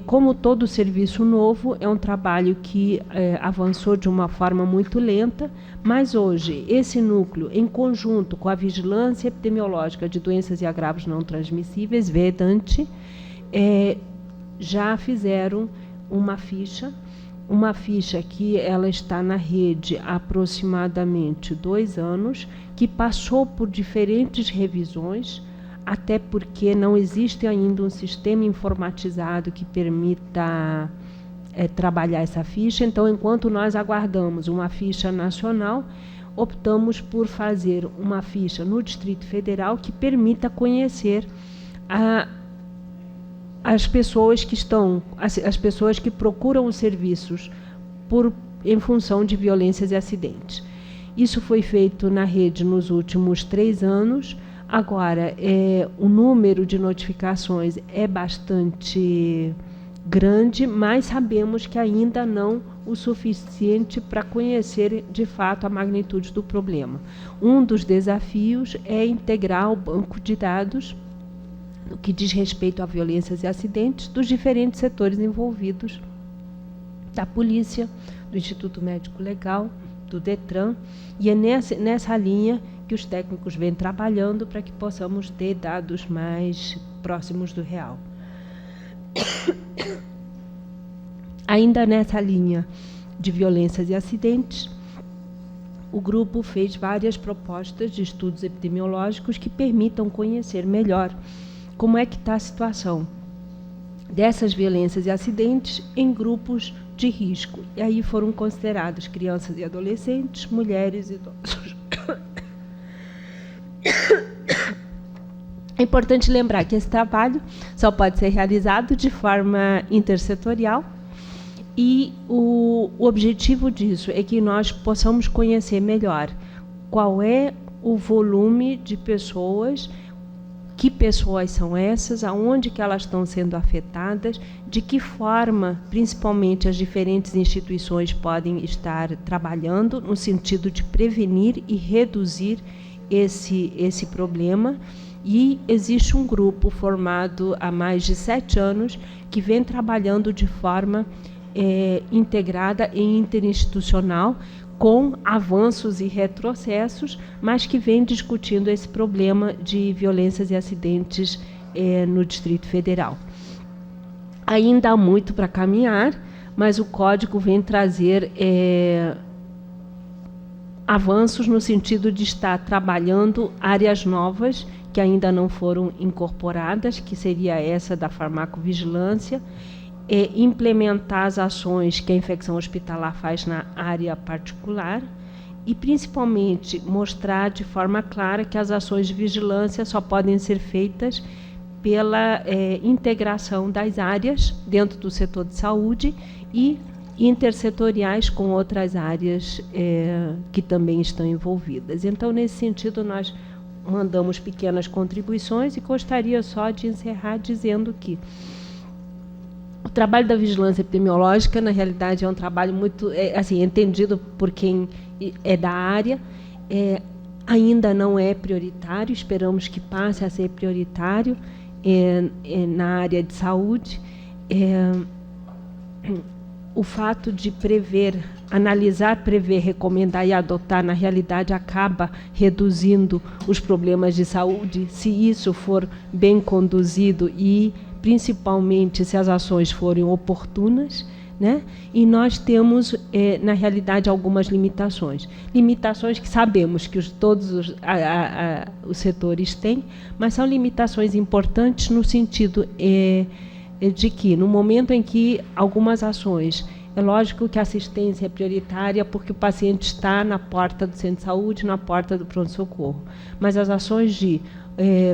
Como todo serviço novo, é um trabalho que avançou de uma forma muito lenta, mas hoje esse núcleo, em conjunto com a Vigilância Epidemiológica de Doenças e Agravos Não Transmissíveis, VEDANT, já fizeram uma ficha que ela está na rede há aproximadamente 2 anos, que passou por diferentes revisões, até porque não existe ainda um sistema informatizado que permita trabalhar essa ficha. Então, enquanto nós aguardamos uma ficha nacional, optamos por fazer uma ficha no Distrito Federal que permita conhecer as pessoas que procuram os serviços em função de violências e acidentes. Isso foi feito na rede nos últimos 3 anos. Agora, o número de notificações é bastante grande, mas sabemos que ainda não o suficiente para conhecer de fato a magnitude do problema. Um dos desafios é integrar o banco de dados no que diz respeito a violências e acidentes dos diferentes setores envolvidos, da polícia, do Instituto Médico Legal, do DETRAN, e é nessa linha que os técnicos vêm trabalhando para que possamos ter dados mais próximos do real. Ainda nessa linha de violências e acidentes, o grupo fez várias propostas de estudos epidemiológicos que permitam conhecer melhor como é que está a situação dessas violências e acidentes em grupos de risco. E aí foram considerados crianças e adolescentes, mulheres e idosos. É importante lembrar que esse trabalho só pode ser realizado de forma intersetorial, e o objetivo disso é que nós possamos conhecer melhor qual é o volume de pessoas, que pessoas são essas, aonde que elas estão sendo afetadas, de que forma, principalmente, as diferentes instituições podem estar trabalhando no sentido de prevenir e reduzir esse problema. E existe um grupo formado há mais de 7 anos que vem trabalhando de forma integrada e interinstitucional, com avanços e retrocessos, mas que vem discutindo esse problema de violências e acidentes no Distrito Federal. Ainda há muito para caminhar, mas o Código vem trazer avanços no sentido de estar trabalhando áreas novas que ainda não foram incorporadas, que seria essa da farmacovigilância, implementar as ações que a infecção hospitalar faz na área particular e, principalmente, mostrar de forma clara que as ações de vigilância só podem ser feitas pela integração das áreas dentro do setor de saúde e intersetoriais com outras áreas que também estão envolvidas. Então, nesse sentido, nós mandamos pequenas contribuições e gostaria só de encerrar dizendo que o trabalho da vigilância epidemiológica, na realidade, é um trabalho muito entendido por quem é da área, ainda não é prioritário, esperamos que passe a ser prioritário na área de saúde. O fato de prever, analisar, prever, recomendar e adotar, na realidade, acaba reduzindo os problemas de saúde, se isso for bem conduzido e, principalmente, se as ações forem oportunas, né? E nós temos, na realidade, algumas limitações. Limitações que sabemos que todos os setores têm, mas são limitações importantes no sentido de que, no momento em que algumas ações, é lógico que a assistência é prioritária porque o paciente está na porta do centro de saúde, na porta do pronto-socorro, mas as ações de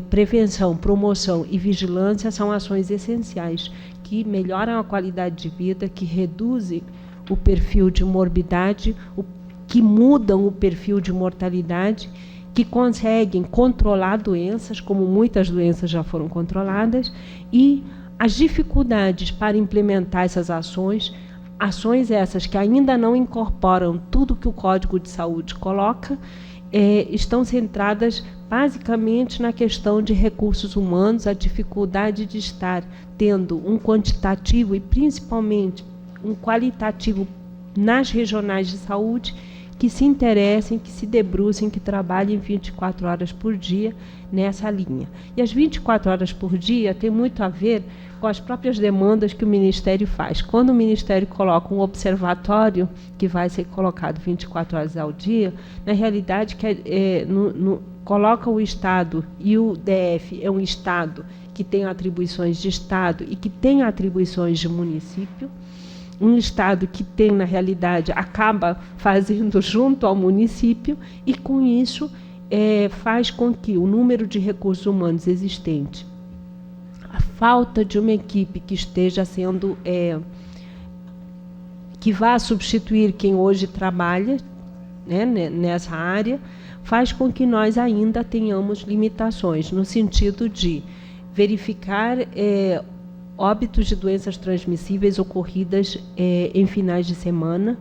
prevenção, promoção e vigilância são ações essenciais que melhoram a qualidade de vida, que reduzem o perfil de morbidade, que mudam o perfil de mortalidade, que conseguem controlar doenças, como muitas doenças já foram controladas, e as dificuldades para implementar essas ações essas que ainda não incorporam tudo que o Código de Saúde coloca, estão centradas basicamente na questão de recursos humanos, a dificuldade de estar tendo um quantitativo e principalmente um qualitativo nas regionais de saúde que se interessem, que se debrucem, que trabalhem 24 horas por dia nessa linha. E as 24 horas por dia tem muito a ver com as próprias demandas que o Ministério faz. Quando o Ministério coloca um observatório que vai ser colocado 24 horas ao dia, na realidade coloca o Estado, e o DF é um Estado que tem atribuições de Estado e que tem atribuições de município, um Estado que tem, na realidade, acaba fazendo junto ao município, e com isso faz com que o número de recursos humanos existente, a falta de uma equipe que esteja sendo, que vá substituir quem hoje trabalha, né, nessa área, faz com que nós ainda tenhamos limitações, no sentido de verificar óbitos de doenças transmissíveis ocorridas em finais de semana,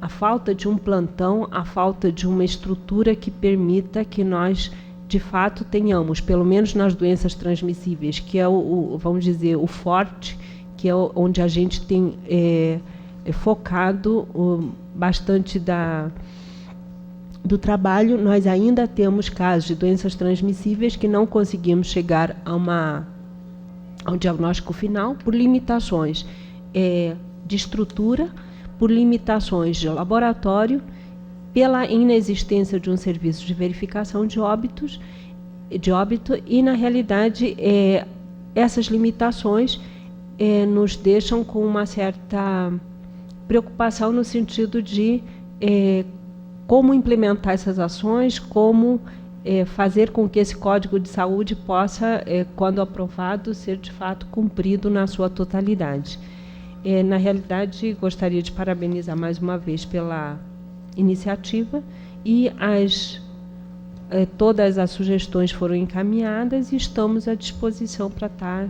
a falta de um plantão, a falta de uma estrutura que permita que nós, de fato, tenhamos, pelo menos nas doenças transmissíveis, que é vamos dizer, o forte, que é onde a gente tem focado bastante do trabalho, nós ainda temos casos de doenças transmissíveis que não conseguimos chegar ao diagnóstico final por limitações de estrutura, por limitações de laboratório, pela inexistência de um serviço de verificação de óbito, e, na realidade, essas limitações nos deixam com uma certa preocupação no sentido de como implementar essas ações, como fazer com que esse Código de Saúde possa, quando aprovado, ser de fato cumprido na sua totalidade. Na realidade, gostaria de parabenizar mais uma vez pela iniciativa, e todas as sugestões foram encaminhadas e estamos à disposição para estar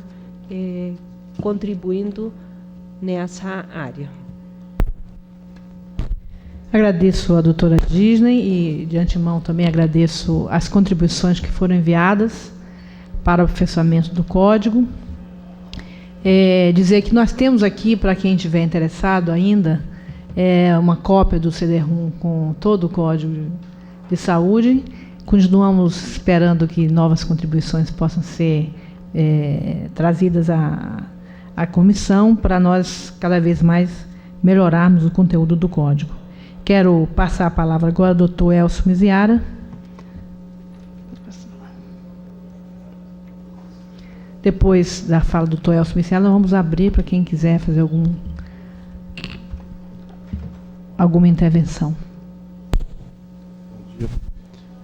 contribuindo nessa área. Agradeço a doutora Disney e, de antemão, também agradeço as contribuições que foram enviadas para o aperfeiçoamento do Código. Dizer que nós temos aqui, para quem estiver interessado ainda, uma cópia do CD-ROM com todo o Código de Saúde. Continuamos esperando que novas contribuições possam ser trazidas à comissão, para nós cada vez mais melhorarmos o conteúdo do Código. Quero passar a palavra agora ao doutor Elcio Miziara. Depois da fala do doutor Elcio Miziara, nós vamos abrir para quem quiser fazer alguma intervenção.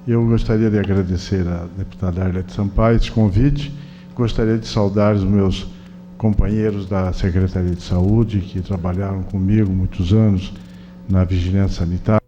Eu gostaria de agradecer à deputada Arlete Sampaio esse convite. Gostaria de saudar os meus companheiros da Secretaria de Saúde, que trabalharam comigo muitos anos na vigilância sanitária.